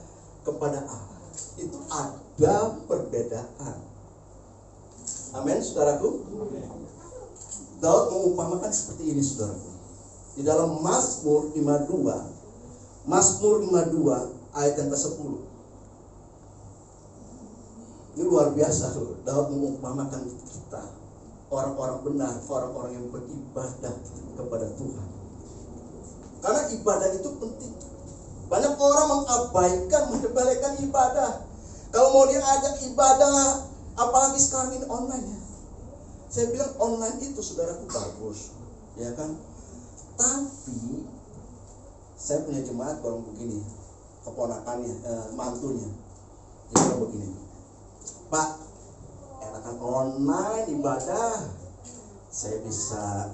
kepada Allah. Itu ada perbedaan. Amin, saudaraku. Daud mengumpamakan seperti ini, saudaraku. Di dalam Mazmur 52 ayat yang ke-10. Ini luar biasa loh. Daud mengumpamakan kita, orang-orang benar, orang-orang yang beribadah kepada Tuhan. Karena ibadah itu penting. Banyak orang mengabaikan, menyepelekan ibadah. Kalau mau dia ajak ibadah, apalagi sekarang ini online ya. Saya bilang online itu saudaraku bagus, ya kan? Tapi saya punya jemaat orang begini, keponakannya, mantunya, dia bilang begini, Pak, enakan online ibadah, saya bisa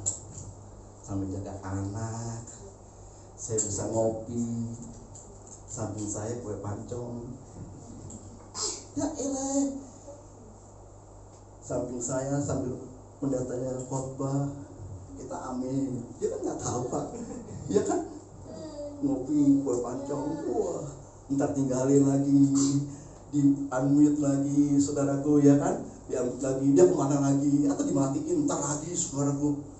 sambil jaga anak, saya bisa ngopi, samping saya kue pancong, ya elah, samping saya sambil pendatanya khotbah, kita amin, kita nggak tahu Pak, ya kan? Ngopi kue pancong, wah, ntar tinggalin lagi, di unmute lagi, saudaraku, ya kan? Di unmute lagi, dia kemana lagi, atau dimatiin, ntar lagi, saudaraku.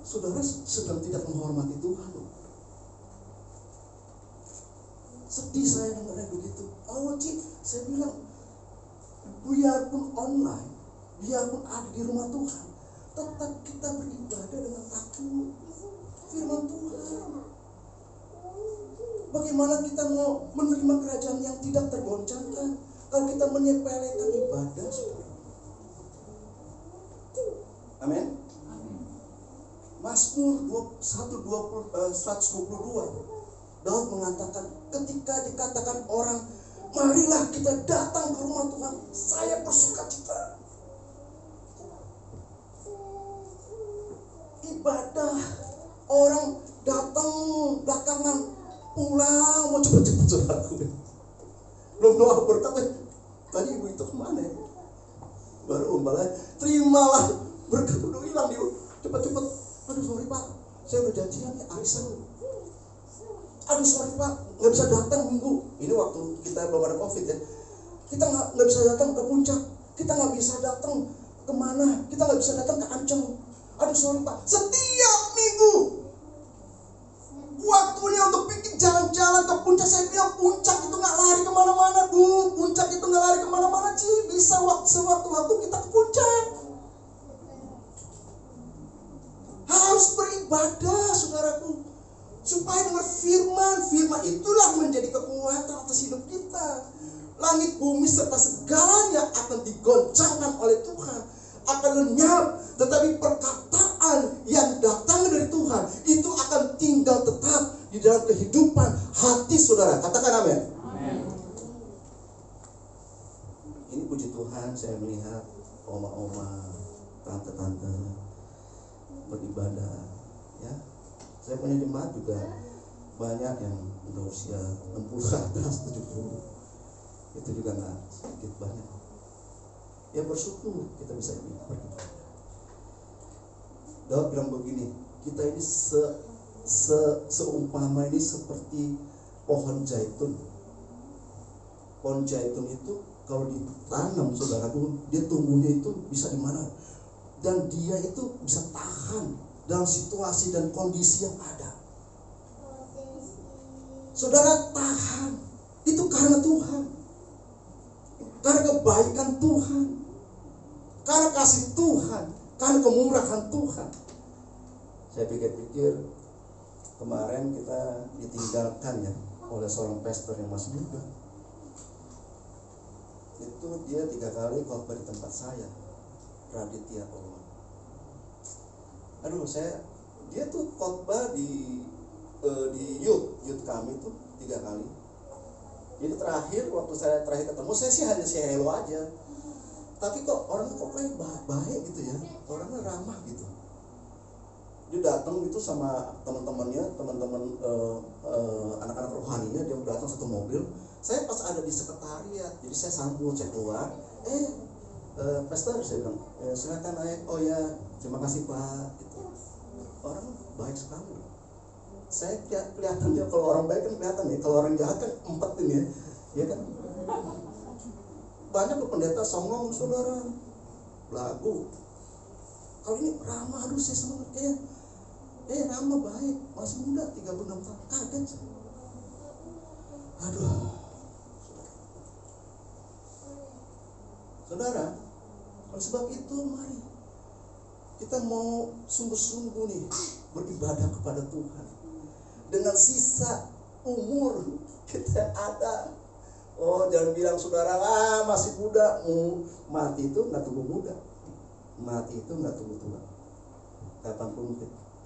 Saudara sedang tidak menghormati Tuhan. Sedih saya dengarnya begitu. Oh Cik, saya bilang, biarpun online, biarpun ada di rumah Tuhan, tetap kita beribadah dengan takut firman Tuhan. Bagaimana kita mau menerima kerajaan yang tidak tergoncangkan kalau kita menyepelekan ibadah? Amin. Mazmur 122 Daud mengatakan, ketika dikatakan orang, marilah kita datang ke rumah Tuhan, saya bersukacita. Ibadah, orang datang belakangan, pulang mau cepet-cepet saudaraku. Belum doa berkat, tadi ibu itu kemana ya? Baru malah terimalah berkat, udah hilang dia, cepet-cepet. Aduh sorry Pak, saya udah janjian ya arisan. Aduh sorry Pak, nggak bisa datang minggu. Ini waktu kita belum ada COVID ya. Kita nggak bisa datang ke puncak, kita nggak bisa datang kemana, kita nggak bisa datang ke Ancol. Aduh sorry Pak, setiap minggu waktunya untuk bikin jalan-jalan ke puncak. Saya bilang puncak itu nggak lari kemana-mana Bu, puncak itu nggak lari kemana-mana Ci, sewaktu-waktu kita ke puncak. Harus beribadah, saudaraku, supaya dengar firman itulah menjadi kekuatan atas hidup kita. Langit bumi serta segalanya akan digoncangkan oleh Tuhan, akan lenyap, tetapi perkataan yang datang dari Tuhan itu akan tinggal tetap di dalam kehidupan hati saudara. Katakan amin. Ini puji Tuhan, saya melihat oma-oma, tante-tante beribadah, ya. Saya punya jemaat juga banyak yang udah usia 60 ke atas, 70. Itu juga nggak sedikit, banyak. Ya bersyukur kita bisa beribadah. Daud bilang begini, kita ini seumpama ini seperti pohon zaitun. Pohon zaitun itu kalau ditanam, saudaraku, dia tumbuhnya itu bisa di mana, dan dia itu bisa tahan dalam situasi dan kondisi yang ada. Saudara, tahan itu karena Tuhan, karena kebaikan Tuhan, karena kasih Tuhan, karena kemurahan Tuhan. Saya pikir-pikir kemarin kita ditinggalkan ya oleh seorang pastor yang masih muda. Itu dia 3 kali khotbah di tempat saya, Raditya Owen. Dia tuh khotbah di youth kami tuh 3 kali. Jadi terakhir waktu saya ketemu, saya sih hanya say hello aja. Tapi kok orangnya kok kayak baik gitu ya, orangnya ramah gitu. Dia datang itu sama teman-temannya, anak-anak rohaninya, dia datang satu mobil. Saya pas ada di sekretariat, jadi saya sambut, saya keluar. Pastor, saya bilang, silakan naik. Oh ya, terima kasih Pak. Gitu. Orang baik sekali. Saya kelihatan dia, kalau orang baik kan kelihatan ya, kalau orang jahat kan empetin ya, ya kan. Banyak pendeta songong saudara, lagu. Kalau ini ramah, aduh saya semangat kayak, ramah baik, masih muda 36 tahun, kaget saya. Aduh. Saudara, oleh sebab itu mari kita mau sungguh-sungguh nih beribadah kepada Tuhan. Dengan sisa umur kita ada. Oh, jangan bilang saudara, masih muda. Mati itu nggak tunggu muda, mati itu nggak tunggu tua. Kapanpun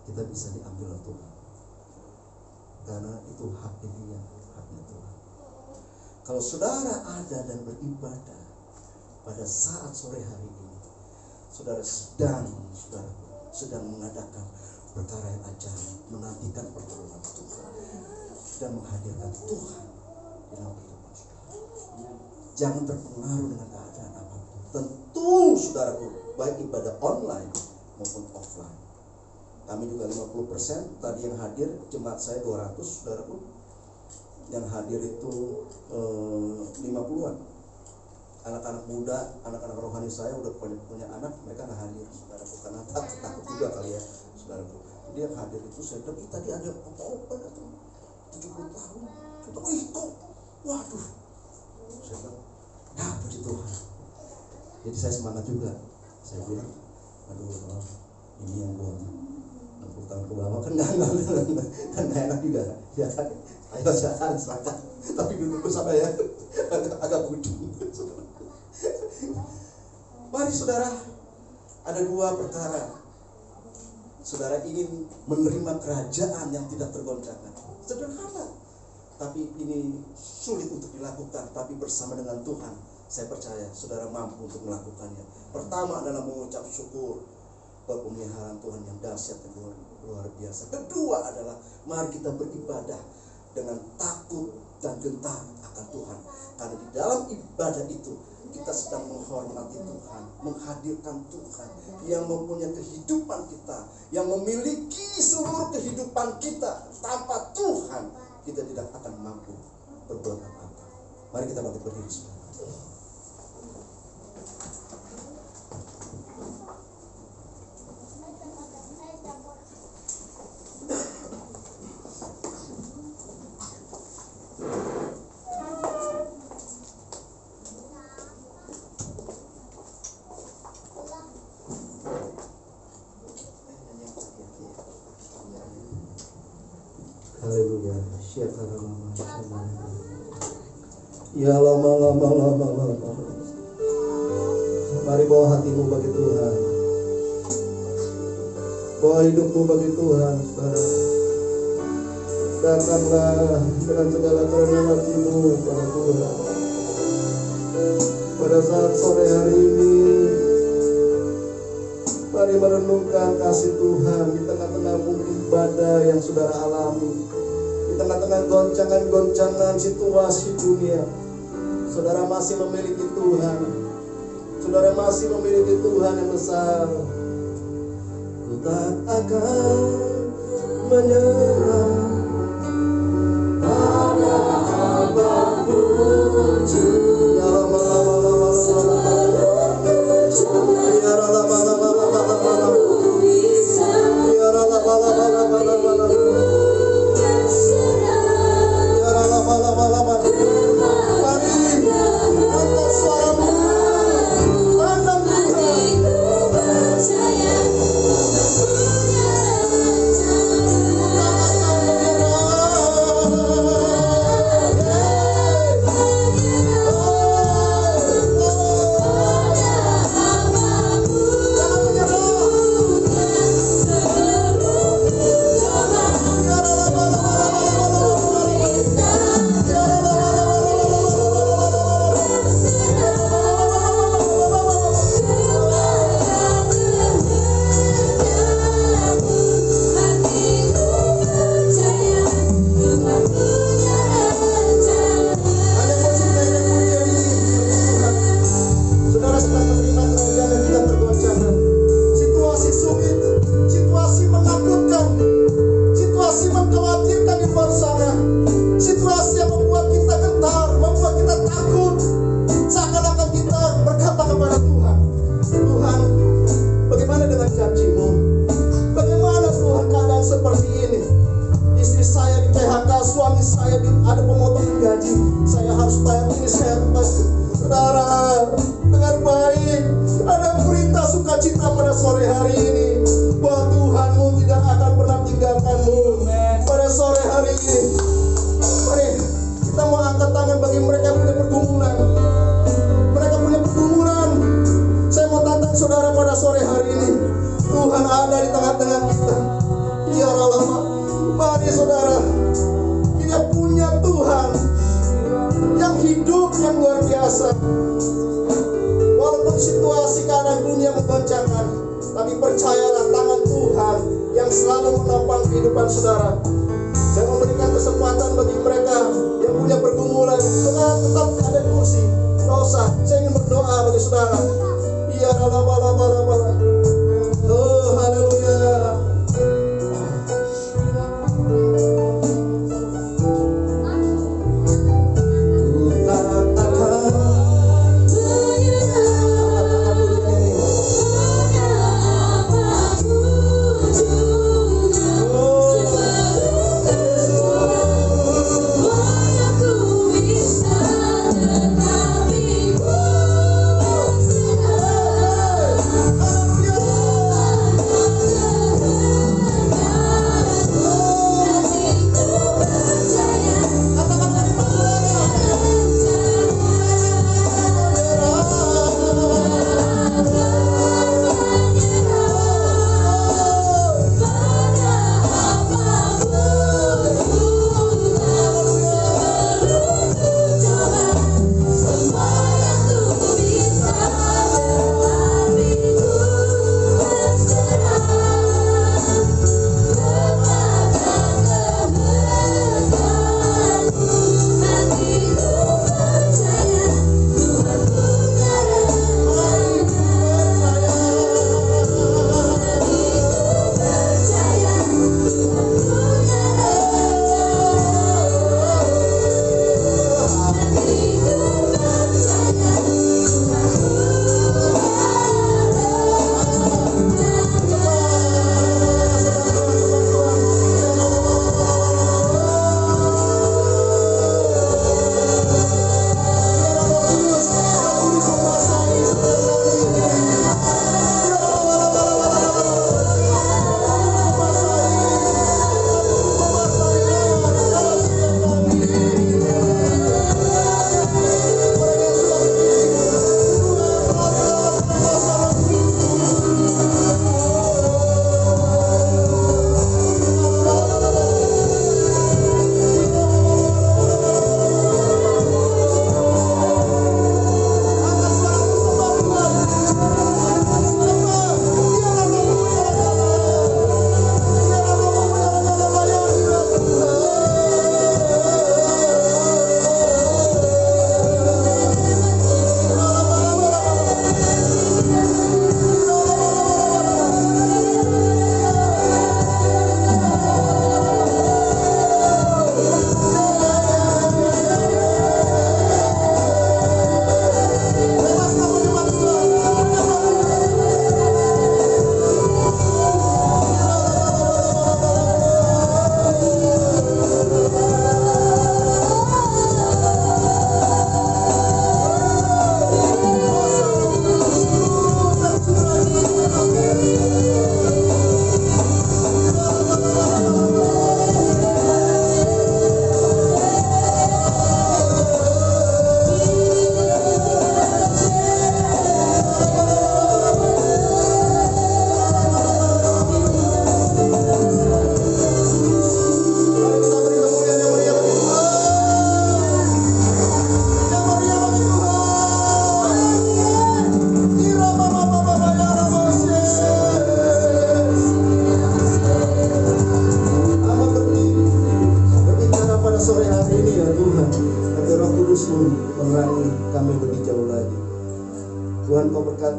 kita bisa diambil oleh Tuhan, karena itu haknya Dia, haknya Tuhan. Kalau saudara ada dan beribadah pada saat sore hari ini, saudara sedang mengadakan perkara yang ajaib, menantikan pertolongan Tuhan dan menghadirkan Tuhan di dalam kehidupan saudara. Jangan terpengaruh dengan keadaan apapun. Tentu saudaraku, baik ibadah online maupun offline. Kami juga 50%, tadi yang hadir jemaat saya 200 saudaraku. Yang hadir itu 50-an. Anak-anak muda, anak-anak rohani saya udah punya anak, mereka nggak hadir saudaraku, karena takut juga kali ya saudaraku. Jadi yang hadir itu saya bilang, tadi ada opa-opa datang 70 tahun. Kita kok, waduh. Saya bilang, nah puji Tuhan. Jadi saya semangat juga. Saya bilang, aduh, ini yang buat 60 tahun ke bawah kan nggak enak juga, ya kan? Ayo silakan silakan. Tapi duduk bersama ya, agak ujung. Mari saudara, ada 2 perkara. Saudara ingin menerima kerajaan yang tidak tergoncangkan. Sederhana, tapi ini sulit untuk dilakukan. Tapi bersama dengan Tuhan, saya percaya saudara mampu untuk melakukannya. Pertama adalah mengucap syukur bahwa pemeliharaan Tuhan yang dahsyat dan luar biasa. Kedua adalah mari kita beribadah dengan takut dan gentar akan Tuhan. Karena di dalam ibadah itu kita sedang menghormati Tuhan, menghadirkan Tuhan yang mempunyai kehidupan kita, yang memiliki seluruh kehidupan kita. Tanpa Tuhan kita tidak akan mampu berbuat apa-apa. Mari kita bangkit berdiri semua. Haleluya. Ya lama. Mari bawa hatimu bagi Tuhan. Bawa hidupmu bagi Tuhan, saudara. Datanglah dengan segala kerendahan hatimu pada Tuhan. Pada saat sore hari ini, mari merenungkan kasih Tuhan di tengah-tengah mungkin badai yang saudara alami, di tengah-tengah goncangan-goncangan situasi dunia. Saudara masih memiliki Tuhan. Saudara masih memiliki Tuhan yang besar. Ku tak akan menyerah pada apapun juga. Walaupun situasi keadaan dunia menggoncangkan, tapi percayalah tangan Tuhan yang selalu menopang kehidupan saudara. Dan memberikan kesempatan bagi mereka yang punya pergumulan, saudara tetap ada di kursi. Tidak usah, saya ingin berdoa bagi saudara. Ya lama. Oh haleluya.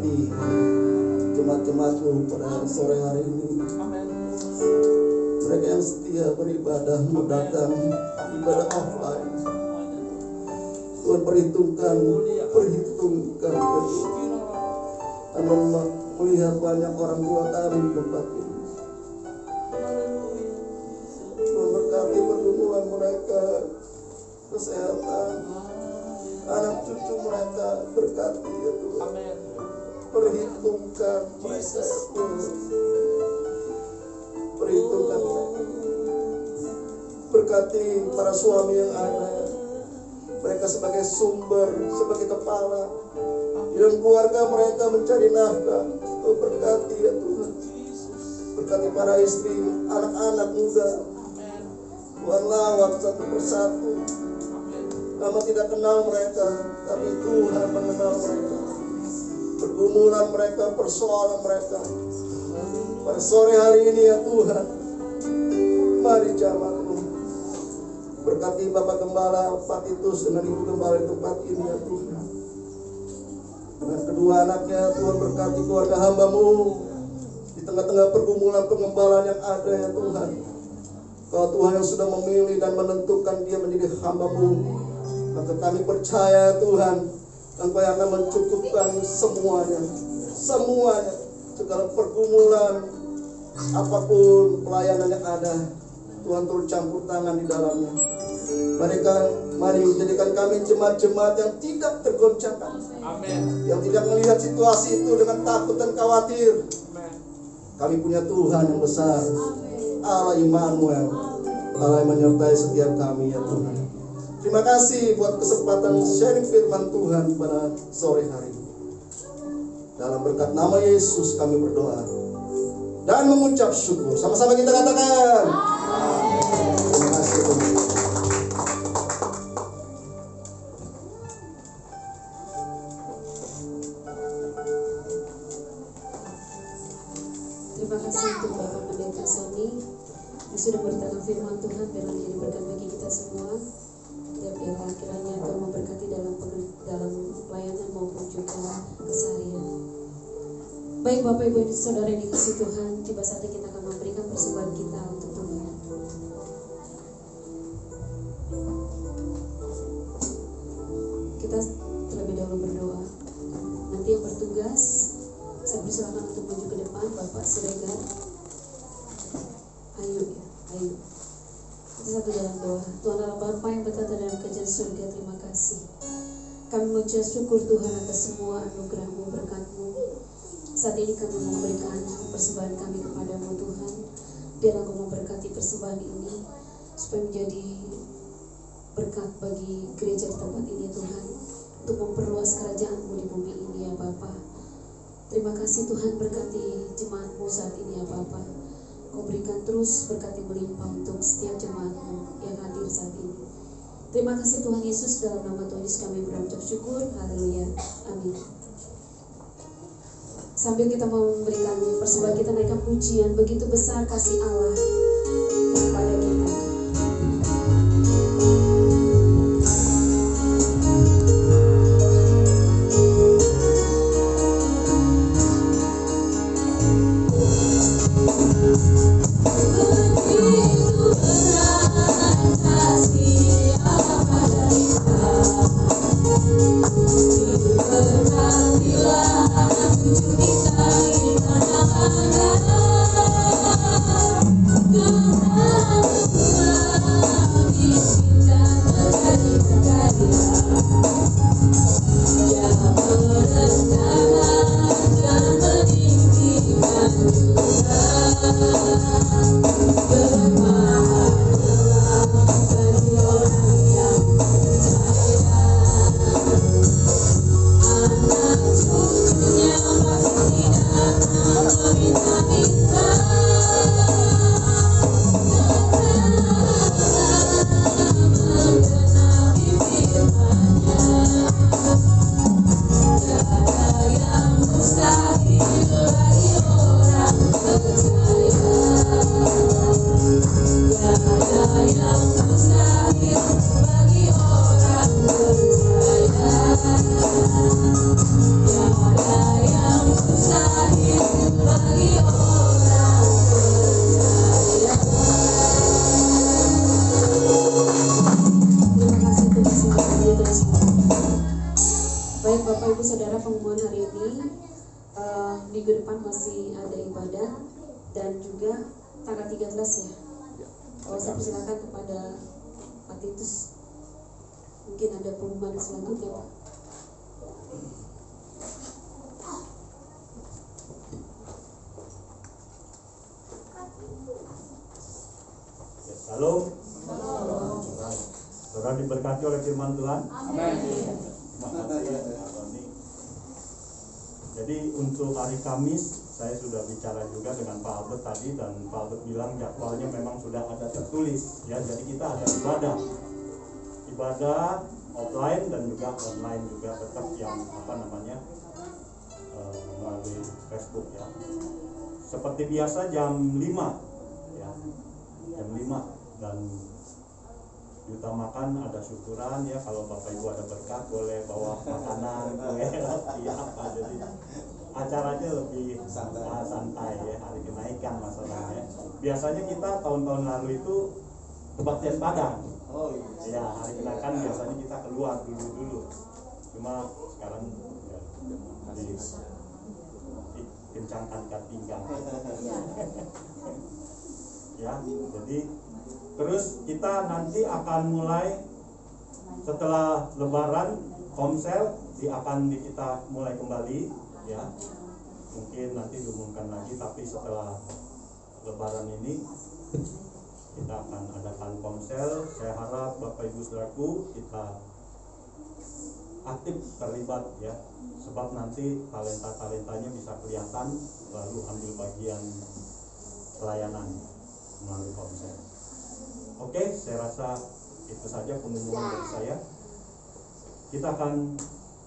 berkati jemaat-jemaatmu pada sore hari ini. Mereka yang setia beribadah mau datang ibadah offline. Tuhan perhitungkan ya Tuhan. Kami melihat banyak orang tua kami di tempat ini. Tuhan berkati pertumbuhan mereka, kesehatan, anak cucu mereka, berkati ya Tuhan. Perhitungkan mereka ya Tuhan. Perhitungkan mereka. Berkati para suami yang ada, mereka sebagai sumber, sebagai kepala di dalam keluarga mereka mencari nafkah. Oh, berkati ya Tuhan. Berkati para istri, anak-anak muda. Tuhan lawat satu persatu. Kami tidak kenal mereka, tapi Tuhan mengenal mereka. Pergumulan mereka, persoalan mereka. Pada sore hari ini ya Tuhan, mari jamaatmu. Berkati Bapak Gembala Pak Titus dengan Ibu Gembala di tempat ini ya Tuhan. Dengan kedua anaknya Tuhan, berkati keluarga hamba-Mu di tengah-tengah pergumulan pengembalaan yang ada ya Tuhan. Kau Tuhan yang sudah memilih dan menentukan dia menjadi hamba-Mu, maka kami percaya Tuhan, Engkau yang akan mencukupkan semuanya, segala pergumulan, apapun pelayanan yang ada, Tuhan turut campur tangan di dalamnya. Mari menjadikan kami jemaat-jemaat yang tidak tergoncangkan. Amin. Yang tidak melihat situasi itu dengan takut dan khawatir. Amin. Kami punya Tuhan yang besar. Amin. Allah Immanuel. Allah yang menyertai setiap kami ya Tuhan. Terima kasih buat kesempatan sharing firman Tuhan pada sore hari ini. Dalam berkat nama Yesus kami berdoa dan mengucap syukur. Sama-sama kita katakan. Amin. Terima kasih Tuhan. Terima kasih untuk Bapak Pendeta Sony yang sudah beritakan firman Tuhan dan menjadi berkat bagi kita semua. Dan biarlah kiranya Tuhan memberkati dalam pelayanan maupun juga keseharian. Baik Bapak Ibu dan Saudara yang dikasihi Tuhan, tiba saatnya kita akan memberikan persembahan kita untuk Tuhan. Kita terlebih dahulu berdoa. Nanti yang bertugas, saya persilakan untuk maju ke depan, Bapak Siregar. Ayo. Kita satu dalam doa. Tuhan Allah Bapa yang bertata dalam kerajaan surga, terima kasih. Kami mengucap syukur Tuhan atas semua anugerah-Mu, berkat-Mu. Saat ini kami memberikan persembahan kami kepada-Mu Tuhan. Biar Engkau memberkati persembahan ini supaya menjadi berkat bagi gereja di tempat ini Tuhan, untuk memperluas kerajaan-Mu di bumi ini ya Bapa. Terima kasih Tuhan, berkati jemaat-Mu saat ini ya Bapa. Kau berikan terus berkat yang melimpah untuk setiap jemaat-Mu yang hadir saat ini. Terima kasih Tuhan Yesus, dalam nama Tuhan Yesus kami berucap syukur. Haleluya. Amin. Sambil kita memberikan persembahan, kita naikkan pujian, begitu besar kasih Allah kepada kita. pengumuman hari ini. Minggu depan masih ada ibadah dan juga tanggal 13 ya. Saya persilakan kepada Pak Titus. Mungkin ada pengumuman selanjutnya, Pak. Shalom. Saudara diberkati oleh firman Tuhan. Amin. Jadi untuk hari Kamis saya sudah bicara juga dengan Pak Albert tadi, dan Pak Albert bilang jadwalnya memang sudah ada tertulis ya. Jadi kita ada ibadah offline dan juga online juga, tetap yang melalui Facebook ya. Seperti biasa jam 5 ya. Jam 5 dan diutamakan ada syukuran ya. Kalau Bapak Ibu ada berkat boleh bawa makanan, kue, roti apa. Jadi acaranya lebih santai ya, hari kenaikan masalahnya. Biasanya kita tahun-tahun lalu itu kebaktian Padang. Oh iya. Ya, hari kenaikan biasanya kita keluar dulu. Cuma sekarang ya, dikencangkan ikat pinggang. Ya, jadi terus kita nanti akan mulai setelah Lebaran, Komsel kita mulai kembali ya. Mungkin nanti diumumkan lagi, tapi setelah Lebaran ini kita akan adakan Komsel. Saya harap Bapak Ibu Saudaraku kita aktif terlibat ya, sebab nanti talentanya bisa kelihatan, lalu ambil bagian pelayanan melalui Komsel. Oke, saya rasa itu saja pengumuman dari saya. Kita akan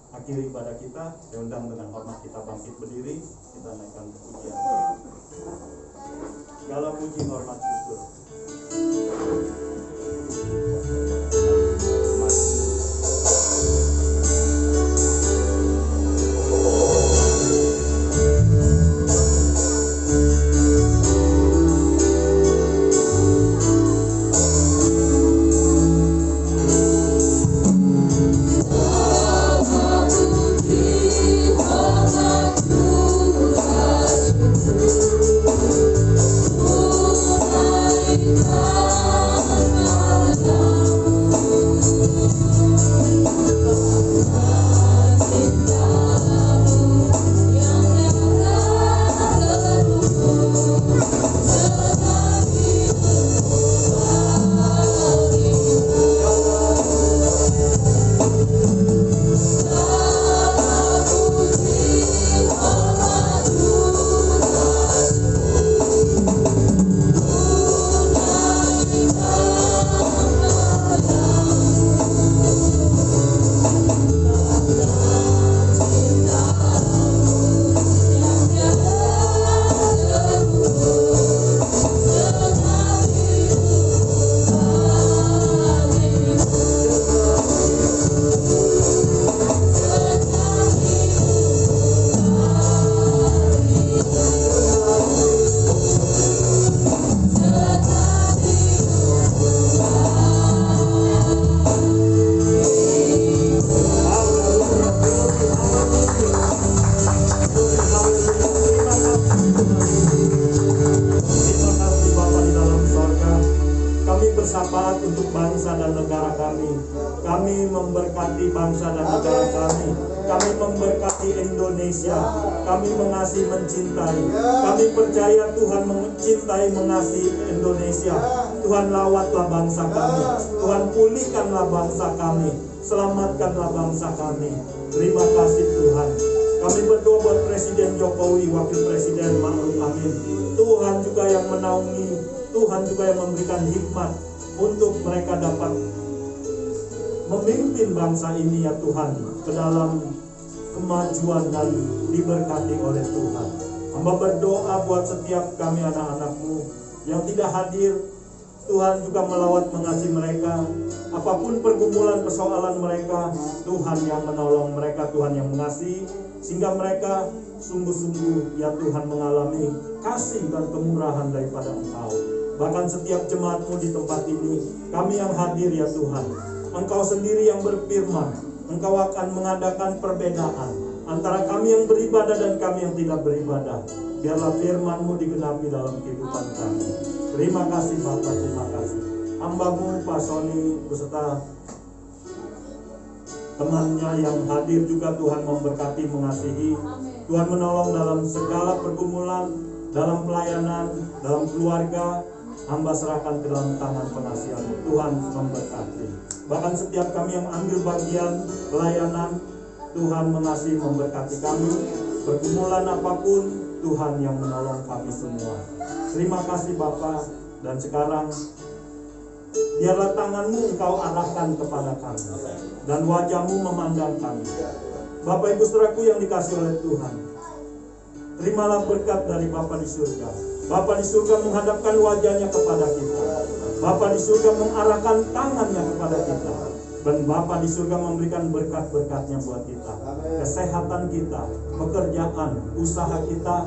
akhiri ibadah kita. Saya undang dengan hormat kita bangkit berdiri, kita naikkan pujian. Segala puji, hormat, syukur. memberkati bangsa dan negara kami. Kami memberkati Indonesia. Kami mengasihi, mencintai. Kami percaya Tuhan mencintai, mengasihi Indonesia. Tuhan lawatlah bangsa kami. Tuhan pulihkanlah bangsa kami. Selamatkanlah bangsa kami. Terima kasih Tuhan. Kami berdoa buat Presiden Jokowi, Wakil Presiden Ma'ruf Amin. Tuhan juga yang menaungi, Tuhan juga yang memberikan hikmat untuk mereka dapat memimpin bangsa ini ya Tuhan ke dalam kemajuan dan diberkati oleh Tuhan. Hamba berdoa buat setiap kami anak-anak-Mu yang tidak hadir. Tuhan juga melawat mengasihi mereka. Apapun pergumulan persoalan mereka, Tuhan yang menolong mereka, Tuhan yang mengasihi, sehingga mereka sungguh-sungguh ya Tuhan mengalami kasih dan kemurahan daripada Engkau. Bahkan setiap jemaat-Mu di tempat ini, kami yang hadir ya Tuhan, Engkau sendiri yang berfirman, Engkau akan mengadakan perbedaan antara kami yang beribadah dan kami yang tidak beribadah. Biarlah firman-Mu digenapi dalam kehidupan kami. Terima kasih Bapa, terima kasih. Hamba-Mu Pak Sony beserta temannya yang hadir juga, Tuhan memberkati, mengasihi. Tuhan menolong dalam segala pergumulan, dalam pelayanan, dalam keluarga. Hamba serahkan ke dalam tangan pengasihan-Mu. Tuhan memberkati. Bahkan setiap kami yang ambil bagian pelayanan, Tuhan mengasihi, memberkati kami. Pergumulan apapun, Tuhan yang menolong kami semua. Terima kasih Bapa. Dan sekarang biarlah tangan-Mu Engkau arahkan kepada kami, dan wajah-Mu memandang kami. Bapak Ibu saudaraku yang dikasihi oleh Tuhan, terimalah berkat dari Bapa di surga. Bapa di surga menghadapkan wajahnya kepada kita. Bapa di surga mengarahkan tangannya kepada kita. Dan Bapa di surga memberikan berkat-berkatnya buat kita. Kesehatan kita, pekerjaan, usaha kita,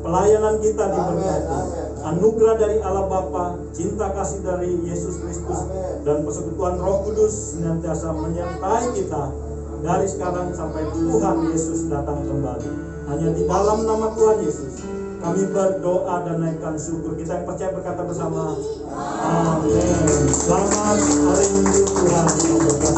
pelayanan kita diberkati. Anugerah dari Allah Bapa, cinta kasih dari Yesus Kristus, dan persekutuan Roh Kudus senantiasa menyertai kita dari sekarang sampai Tuhan Yesus datang kembali. Hanya di dalam nama Tuhan Yesus kami berdoa dan naikkan syukur. Kita yang percaya berkata bersama, amin. Selamat hari Minggu, Tuhan memberkati.